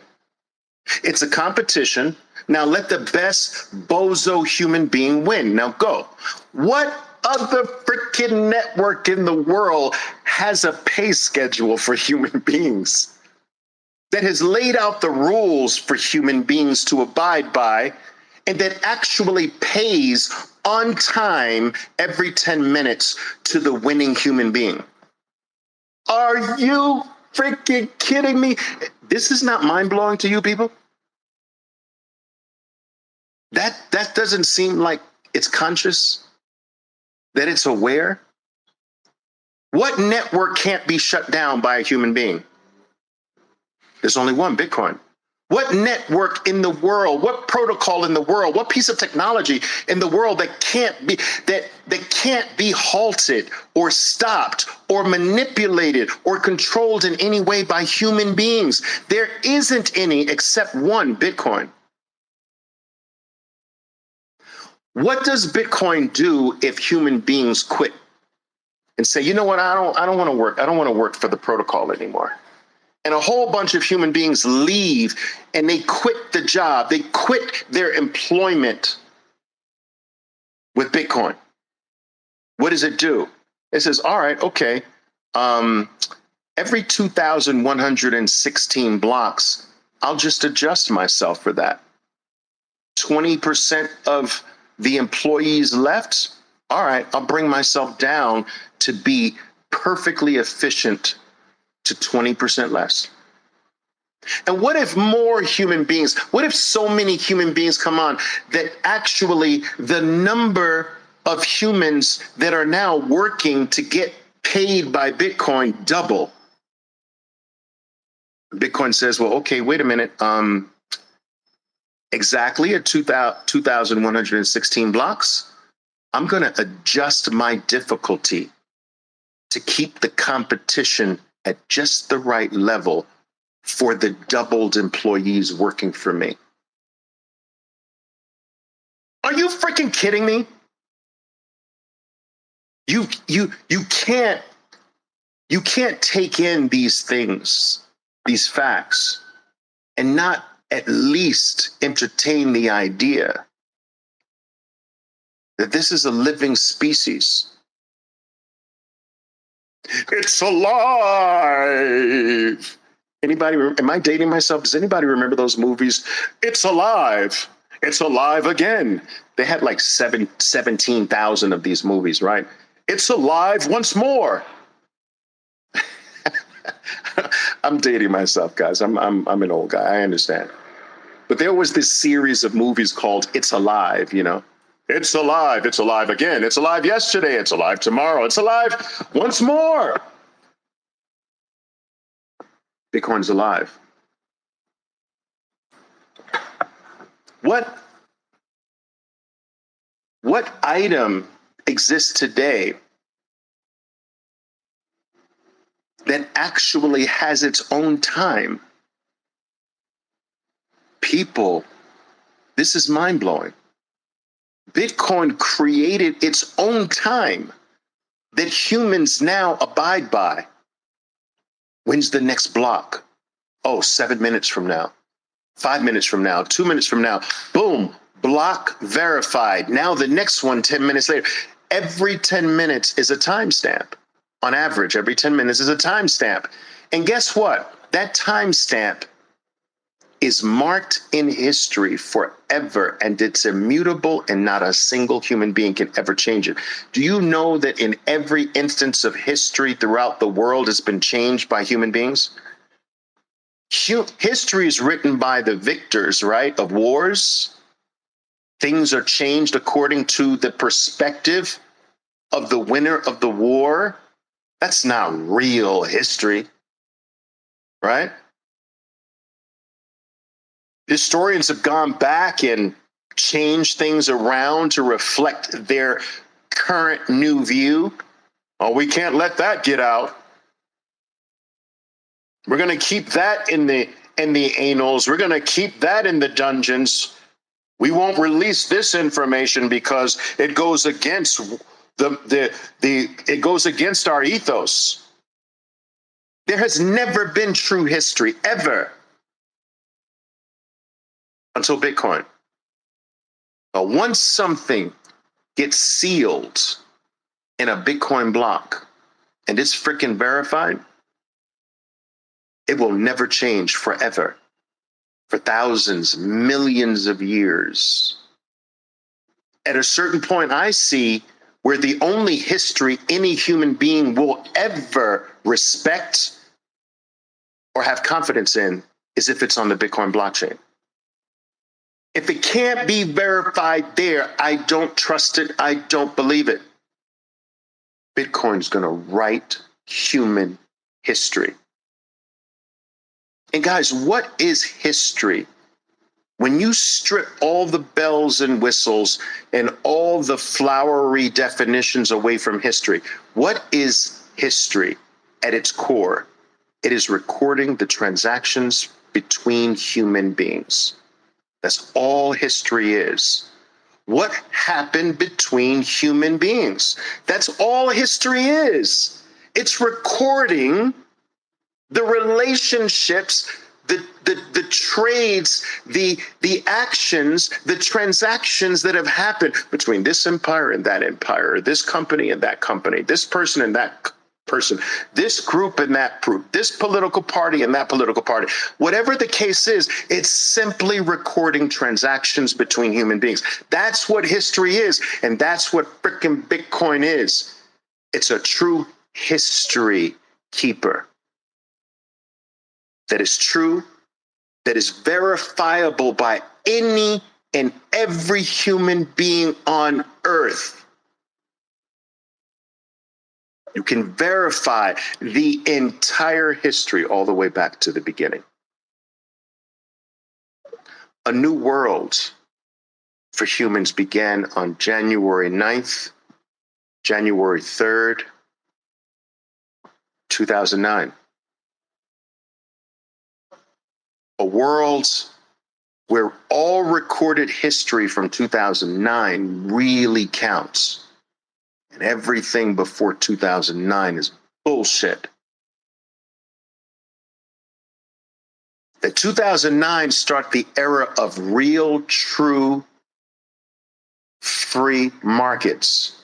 It's a competition. Now let the best bozo human being win. Now go. What other freaking network in the world has a pay schedule for human beings that has laid out the rules for human beings to abide by and that actually pays on time every 10 minutes to the winning human being? Are you freaking kidding me? This is not mind-blowing to you people? That doesn't seem like it's conscious, that it's aware? What network can't be shut down by a human being? There's only one, Bitcoin. What network in the world, what protocol in the world, what piece of technology in the world that can't be halted or stopped or manipulated or controlled in any way by human beings? There isn't any except one, Bitcoin. What does Bitcoin do if human beings quit and say, you know what, I don't want to work. I don't want to work for the protocol anymore. And a whole bunch of human beings leave and they quit the job. They quit their employment with Bitcoin. What does it do? It says, all right, okay. Every 2,116 blocks, I'll just adjust myself for that. 20% of the employees left. All right, I'll bring myself down to be perfectly efficient to 20% less. And what if more human beings, what if so many human beings come on that actually the number of humans that are now working to get paid by Bitcoin double? Bitcoin says, well, okay, wait a minute. Exactly at 2,116 blocks, I'm going to adjust my difficulty to keep the competition at just the right level for the doubled employees working for me. Are you freaking kidding me? You can't take in these things, these facts, and not at least entertain the idea that this is a living species. It's alive. Anybody, am I dating myself? Does anybody remember those movies? It's alive. It's alive again. They had like 17,000 of these movies, right? It's alive once more. I'm dating myself, guys. I'm an old guy. I understand. But there was this series of movies called It's Alive, you know? It's alive. It's alive again. It's alive yesterday. It's alive tomorrow. It's alive once more. Bitcoin's alive. What item exists today that actually has its own time? People, this is mind-blowing. Bitcoin created its own time that humans now abide by. When's the next block? Oh, 7 minutes from now, 5 minutes from now, 2 minutes from now. Boom, block verified. Now the next one 10 minutes later. Every 10 minutes is a timestamp. On average, every 10 minutes is a timestamp. And guess what? That timestamp is marked in history forever, and it's immutable, and not a single human being can ever change it. Do you know that in every instance of history throughout the world has been changed by human beings? History is written by the victors, right, of wars. Things are changed according to the perspective of the winner of the war. That's not real history, right? Historians have gone back and changed things around to reflect their current new view. Oh, we can't let that get out. We're going to keep that in the annals. We're going to keep that in the dungeons. We won't release this information because it goes against it goes against our ethos. There has never been true history ever until Bitcoin. But once something gets sealed in a Bitcoin block and it's freaking verified, it will never change forever, for thousands, millions of years. At a certain point, I see where the only history any human being will ever respect or have confidence in is if it's on the Bitcoin blockchain. If it can't be verified there, I don't trust it. I don't believe it. Bitcoin's going to write human history. And guys, what is history? When you strip all the bells and whistles and all the flowery definitions away from history, what is history at its core? It is recording the transactions between human beings. That's all history is. What happened between human beings? That's all history is. It's recording the relationships, the trades, the actions, the transactions that have happened between this empire and that empire, this company and that company, this person and that person, this group and that group, this political party and that political party. Whatever the case is, it's simply recording transactions between human beings. That's what history is, and that's what frickin' Bitcoin is. It's a true history keeper that is true, that is verifiable by any and every human being on earth. You can verify the entire history all the way back to the beginning. A new world for humans began on January 9th, January 3rd, 2009. A world where all recorded history from 2009 really counts. And everything before 2009 is bullshit. That 2009 start the era of real, true, free markets.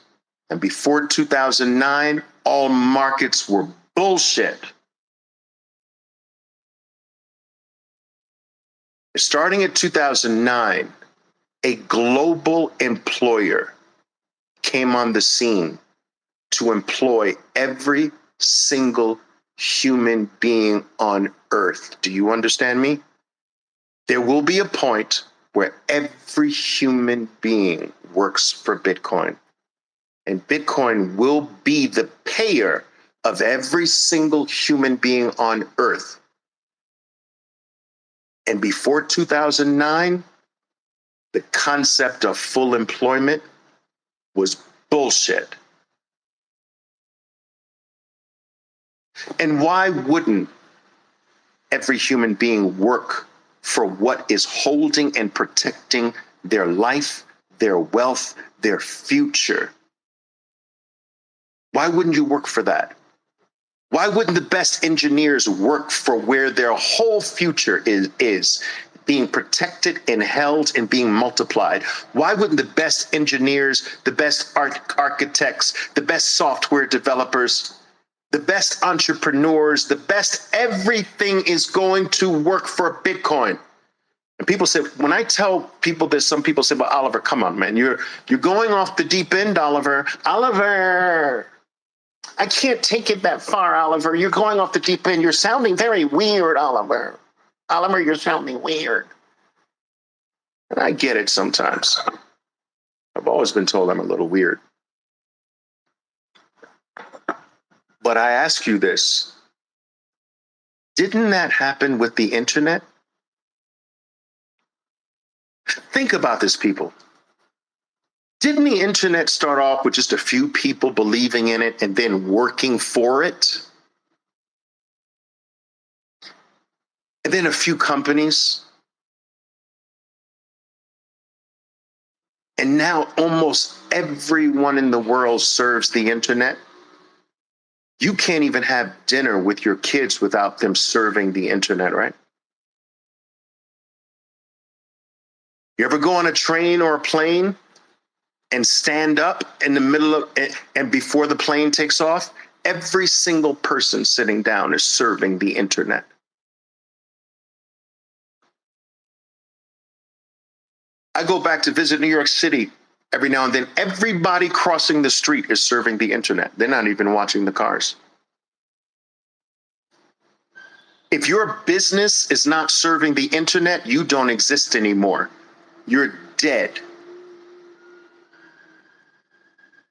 And before 2009, all markets were bullshit. Starting in 2009, a global employer came on the scene to employ every single human being on earth. Do you understand me? There will be a point where every human being works for Bitcoin. And Bitcoin will be the payer of every single human being on earth. And before 2009, the concept of full employment was bullshit. And why wouldn't every human being work for what is holding and protecting their life, their wealth, their future? Why wouldn't you work for that? Why wouldn't the best engineers work for where their whole future is being protected and held and being multiplied? Why wouldn't the best engineers, the best architects, the best software developers, the best entrepreneurs, the best everything is going to work for Bitcoin? And people say, when I tell people this, some people say, well, Oliver, come on, man, you're going off the deep end, Oliver. Oliver, I can't take it that far, Oliver. You're going off the deep end. You're sounding very weird, Oliver. Oliver, you're sounding weird. And I get it sometimes. I've always been told I'm a little weird. But I ask you this. Didn't that happen with the internet? Think about this, people. Didn't the internet start off with just a few people believing in it and then working for it? And then a few companies? And now almost everyone in the world serves the internet. You can't even have dinner with your kids without them serving the internet, right? You ever go on a train or a plane and stand up in the middle of and before the plane takes off? Every single person sitting down is serving the internet. I go back to visit New York City every now and then. Everybody crossing the street is serving the internet. They're not even watching the cars. If your business is not serving the internet, you don't exist anymore. You're dead.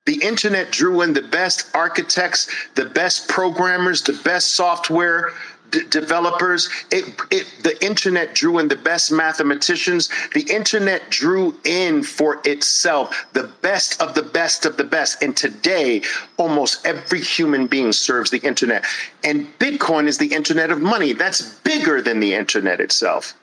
The internet drew in the best architects, the best programmers, the best software developers. The internet drew in the best mathematicians. The internet drew in for itself the best of the best of the best. And today, almost every human being serves the internet. And Bitcoin is the internet of money. That's bigger than the internet itself.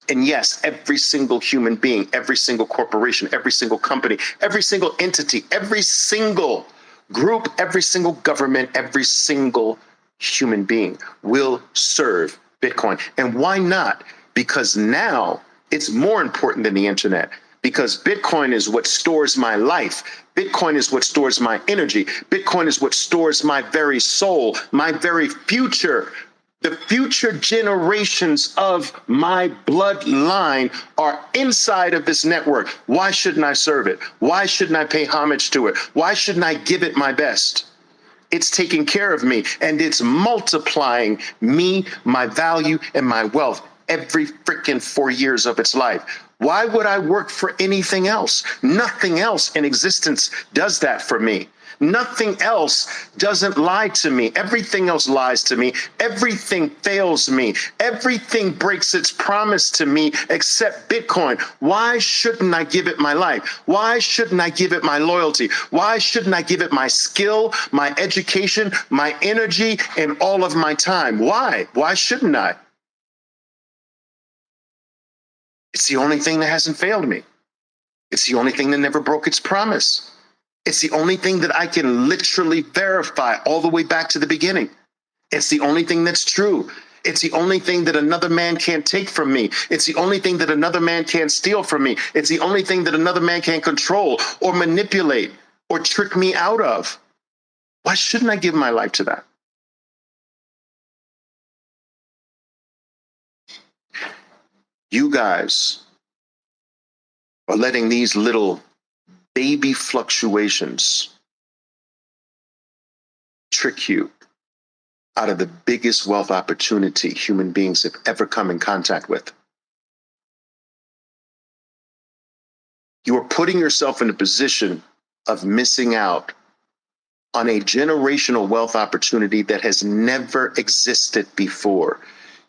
And yes, every single human being, every single corporation, every single company, every single entity, every single group, every single government, every single human being will serve Bitcoin. And why not? Because now it's more important than the internet, because Bitcoin is what stores my life. Bitcoin is what stores my energy. Bitcoin is what stores my very soul, my very future. The future generations of my bloodline are inside of this network. Why shouldn't I serve it? Why shouldn't I pay homage to it? Why shouldn't I give it my best? It's taking care of me, and it's multiplying me, my value, and my wealth every freaking 4 years of its life. Why would I work for anything else? Nothing else in existence does that for me. Nothing else doesn't lie to me. Everything else lies to me. Everything fails me. Everything breaks its promise to me except Bitcoin. Why shouldn't I give it my life? Why shouldn't I give it my loyalty? Why shouldn't I give it my skill, my education, my energy, and all of my time? Why? Why shouldn't I? It's the only thing that hasn't failed me. It's the only thing that never broke its promise. It's the only thing that I can literally verify all the way back to the beginning. It's the only thing that's true. It's the only thing that another man can't take from me. It's the only thing that another man can't steal from me. It's the only thing that another man can control or manipulate or trick me out of. Why shouldn't I give my life to that? You guys are letting these little baby fluctuations trick you out of the biggest wealth opportunity human beings have ever come in contact with. You are putting yourself in a position of missing out on a generational wealth opportunity that has never existed before.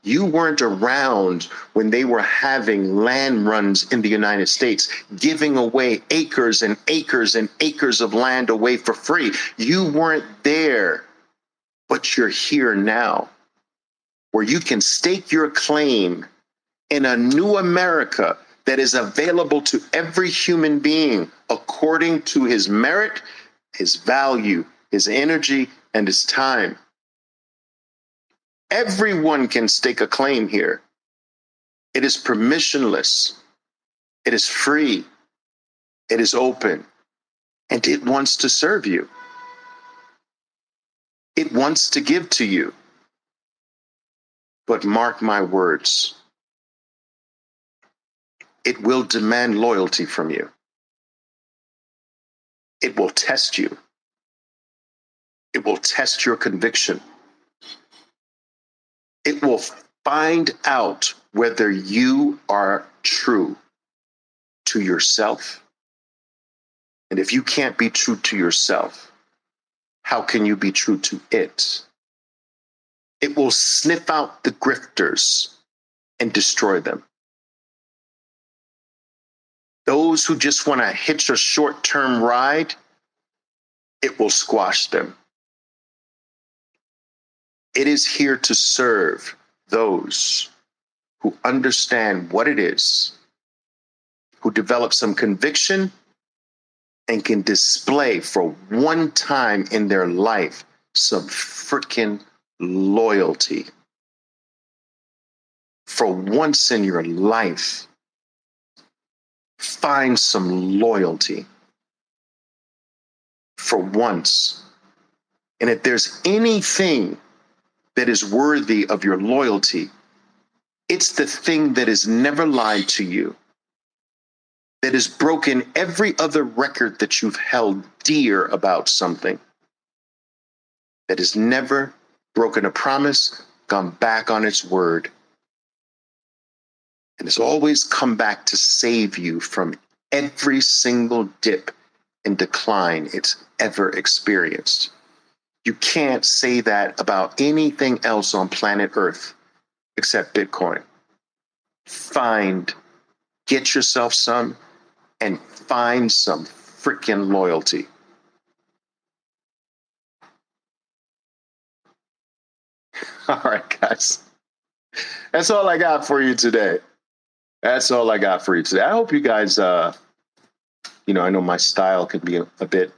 You weren't around when they were having land runs in the United States, giving away acres and acres and acres of land away for free. You weren't there, but you're here now, where you can stake your claim in a new America that is available to every human being according to his merit, his value, his energy, and his time. Everyone can stake a claim here. It is permissionless. It is free. It is open. And it wants to serve you. It wants to give to you. But mark my words, it will demand loyalty from you. It will test you. It will test your conviction. It will find out whether you are true to yourself. And if you can't be true to yourself, how can you be true to it? It will sniff out the grifters and destroy them. Those who just want to hitch a short-term ride, it will squash them. It is here to serve those who understand what it is, who develop some conviction and can display for one time in their life some freaking loyalty. For once in your life, find some loyalty. For once. And if there's anything that is worthy of your loyalty, it's the thing that has never lied to you, that has broken every other record that you've held dear about something, that has never broken a promise, gone back on its word, and has always come back to save you from every single dip and decline it's ever experienced. You can't say that about anything else on planet Earth except Bitcoin. Get yourself some, and find some freaking loyalty. All right, guys. That's all I got for you today. I hope you guys, I know my style can be a bit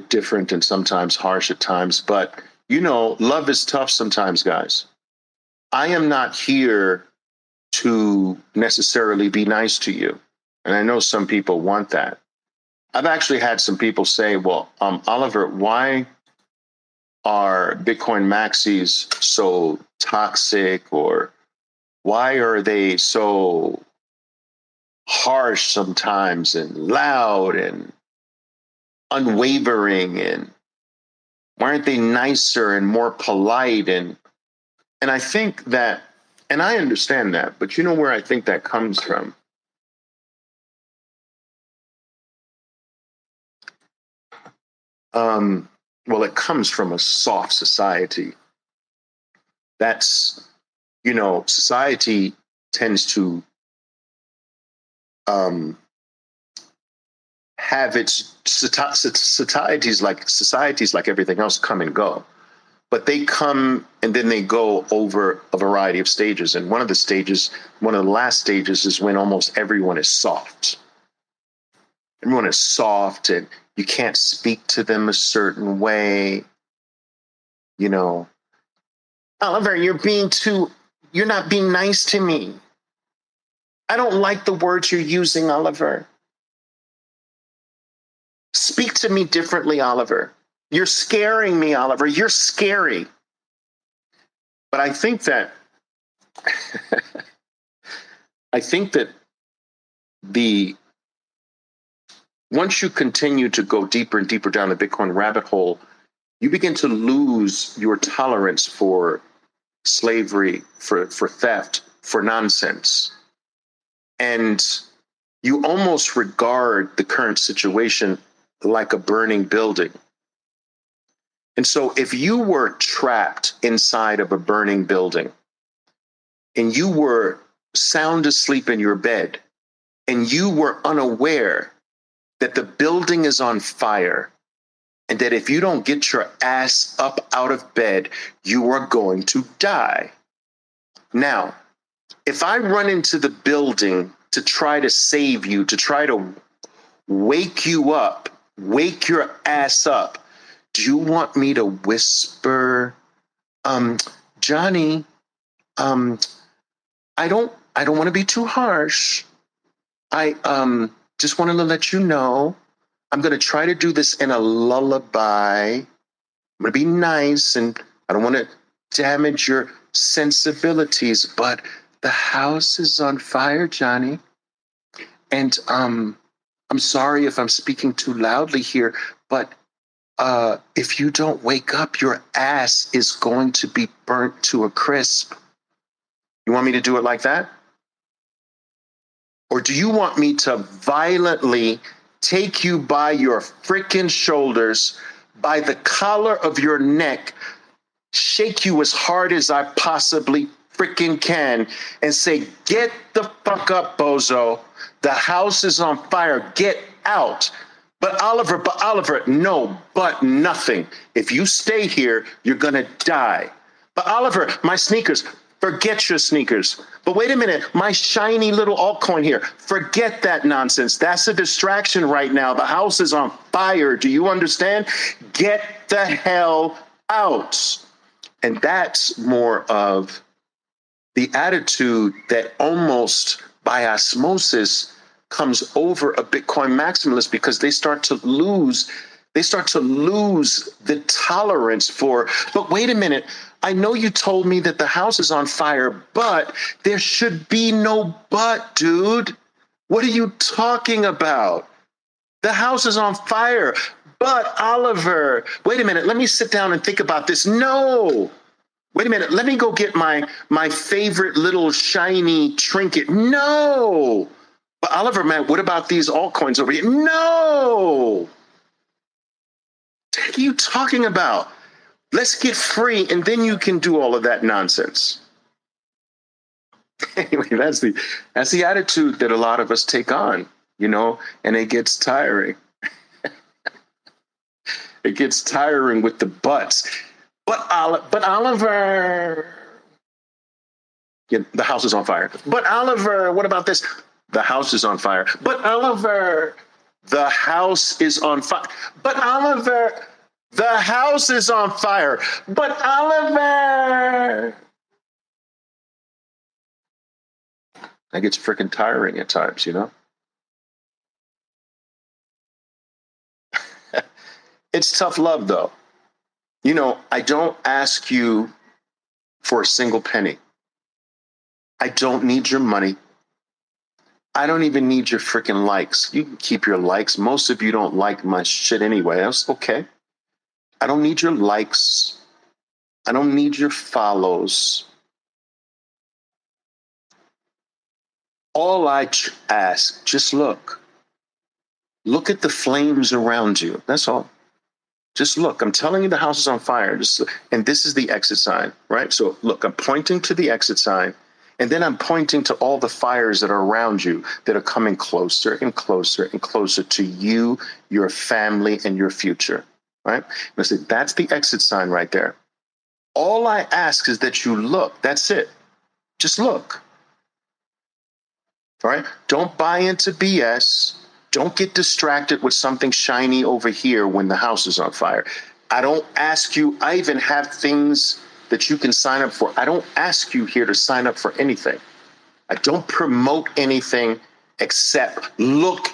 different and sometimes harsh at times, but love is tough sometimes, guys. I am not here to necessarily be nice to you. And I know some people want that. I've actually had some people say, well, Oliver, why are Bitcoin maxis so toxic, or why are they so harsh sometimes and loud and unwavering, and why aren't they nicer and more polite? And I think that, and I understand that, but you know where I think that comes from? Well, it comes from a soft society. That's, society tends to have its societies like everything else come and go, but they come and then they go over a variety of stages. And one of the last stages is when almost everyone is soft. Everyone is soft, and you can't speak to them a certain way. Oliver, you're not being nice to me. I don't like the words you're using, Oliver. Speak to me differently, Oliver. You're scaring me, Oliver. You're scary. But I think that I think that the once you continue to go deeper and deeper down the Bitcoin rabbit hole, you begin to lose your tolerance for slavery, for theft, for nonsense. And you almost regard the current situation like a burning building. And so if you were trapped inside of a burning building and you were sound asleep in your bed and you were unaware that the building is on fire and that if you don't get your ass up out of bed, you are going to die. Now, if I run into the building to try to save you, to try to wake you up, wake your ass up, do you want me to whisper, Johnny, I don't want to be too harsh. I just wanted to let you know I'm going to try to do this in a lullaby. I'm going to be nice and I don't want to damage your sensibilities, but the house is on fire, Johnny. And I'm sorry if I'm speaking too loudly here, but if you don't wake up, your ass is going to be burnt to a crisp. You want me to do it like that? Or do you want me to violently take you by your freaking shoulders, by the collar of your neck, shake you as hard as I possibly freaking can, and say, get the fuck up, bozo. The house is on fire. Get out. But Oliver, no, but nothing. If you stay here, you're going to die. But Oliver, my sneakers, forget your sneakers. But wait a minute, my shiny little altcoin here, forget that nonsense. That's a distraction right now. The house is on fire. Do you understand? Get the hell out. And that's more of the attitude that almost by osmosis comes over a Bitcoin maximalist, because they start to lose the tolerance for, but wait a minute, I know you told me that the house is on fire, but there should be no but, dude. What are you talking about? The house is on fire. But Oliver, wait a minute, let me sit down and think about this. No. Wait a minute, let me go get my favorite little shiny trinket. No. But Oliver, man, what about these altcoins over here? No. What are you talking about? Let's get free, and then you can do all of that nonsense. Anyway, that's the attitude that a lot of us take on, and it gets tiring. It gets tiring with the buts. But Oliver, yeah, the house is on fire. But Oliver, what about this? The house is on fire. But Oliver, the house is on fire. But Oliver, the house is on fire. But Oliver. That gets freaking tiring at times, It's tough love, though. I don't ask you for a single penny. I don't need your money. I don't even need your freaking likes. You can keep your likes. Most of you don't like my shit anyway. That's okay. I don't need your likes. I don't need your follows. All I ask, just look. Look at the flames around you. That's all. Just look. I'm telling you the house is on fire. And this is the exit sign, right? So look, I'm pointing to the exit sign. And then I'm pointing to all the fires that are around you that are coming closer and closer and closer to you, your family, and your future, right? And I said, that's the exit sign right there. All I ask is that you look. That's it. Just look. All right? Don't buy into BS. Don't get distracted with something shiny over here when the house is on fire. I don't ask you. I even have things that you can sign up for. I don't ask you here to sign up for anything. I don't promote anything except look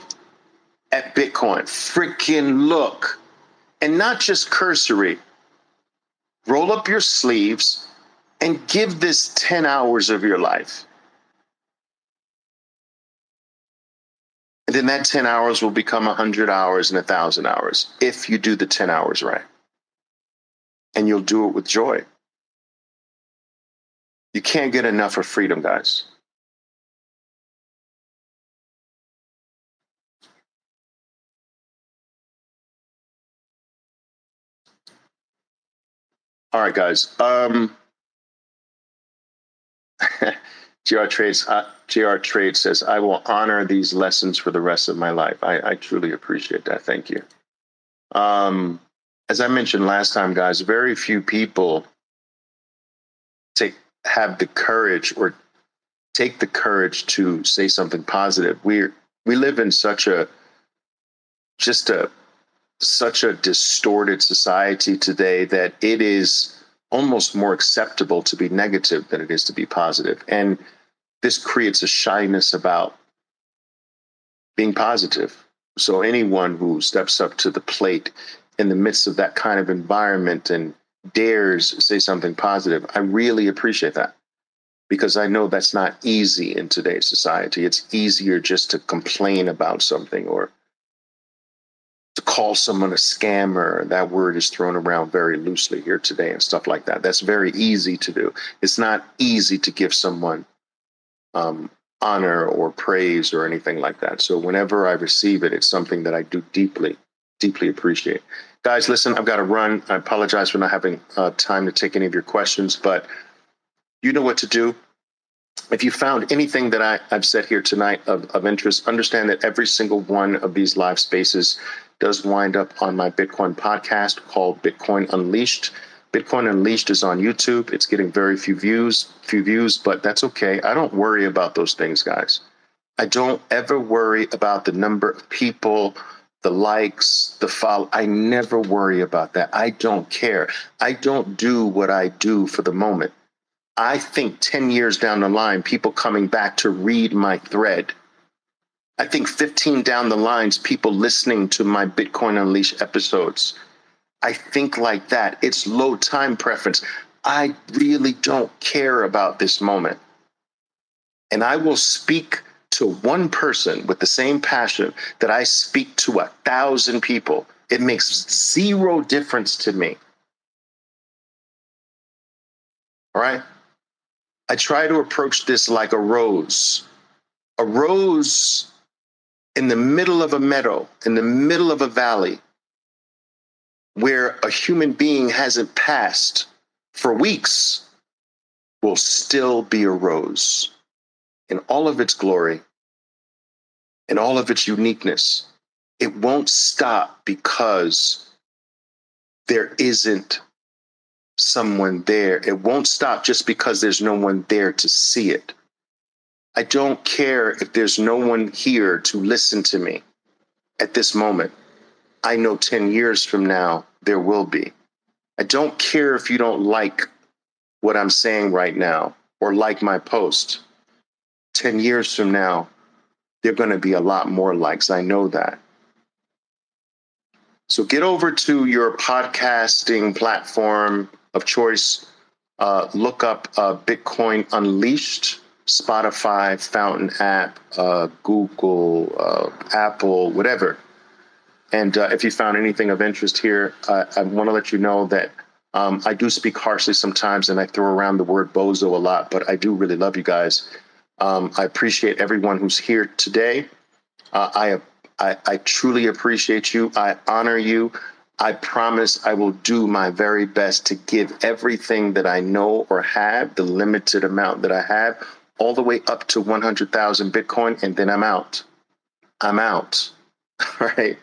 at Bitcoin. Freaking look. And not just cursory. Roll up your sleeves and give this 10 hours of your life. And then that 10 hours will become 100 hours and 1,000 hours if you do the 10 hours right. And you'll do it with joy. You can't get enough of freedom, guys. All right, guys. GR Trade says, I will honor these lessons for the rest of my life. I truly appreciate that. Thank you. As I mentioned last time, guys, very few people have the courage or take the courage to say something positive. We live in such a distorted society today that it is almost more acceptable to be negative than it is to be positive. And this creates a shyness about being positive. So anyone who steps up to the plate in the midst of that kind of environment and dares say something positive, I really appreciate that, because I know that's not easy in today's society. It's easier just to complain about something or to call someone a scammer. That word is thrown around very loosely here today and stuff like that. That's very easy to do. It's not easy to give someone honor or praise or anything like that. So whenever I receive it, it's something that I do deeply, deeply appreciate. Guys, listen, I've got to run. I apologize for not having time to take any of your questions, but you know what to do. If you found anything that I've said here tonight of interest, understand that every single one of these live spaces does wind up on my Bitcoin podcast called Bitcoin Unleashed. Bitcoin Unleashed is on YouTube. It's getting very few views, but that's okay. I don't worry about those things, guys. I don't ever worry about the number of people, the likes, the follow. I never worry about that. I don't care. I don't do what I do for the moment. I think 10 years down the line, people coming back to read my thread. I think 15 down the lines, people listening to my Bitcoin Unleashed episodes. I think like that. It's low time preference. I really don't care about this moment. And I will speak to one person with the same passion that I speak to 1,000 people. It makes zero difference to me. All right? I try to approach this like a rose. A rose in the middle of a meadow, in the middle of a valley, where a human being hasn't passed for weeks, will still be a rose in all of its glory, in all of its uniqueness. It won't stop because there isn't someone there. It won't stop just because there's no one there to see it. I don't care if there's no one here to listen to me at this moment. I know 10 years from now, there will be. I don't care if you don't like what I'm saying right now or like my post. 10 years from now, there are going to be a lot more likes. I know that. So get over to your podcasting platform of choice. Look up Bitcoin Unleashed, Spotify, Fountain app, Google, Apple, whatever. And if you found anything of interest here, I want to let you know that I do speak harshly sometimes and I throw around the word bozo a lot, but I do really love you guys. I appreciate everyone who's here today. I truly appreciate you. I honor you. I promise I will do my very best to give everything that I know or have, the limited amount that I have, all the way up to 100,000 Bitcoin, and then I'm out. I'm out. All right.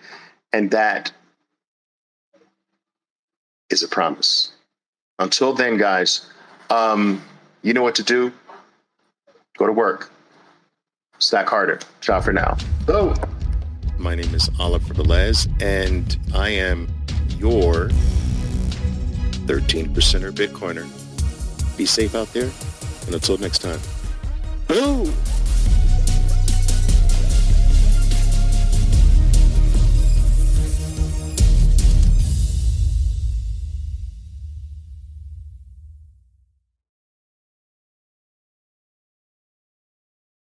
And that is a promise. Until then, guys, you know what to do. Go to work. Stack harder. Ciao for now. Oh. My name is Oliver Velez, and I am your 13%er Bitcoiner. Be safe out there, and until next time. Boom!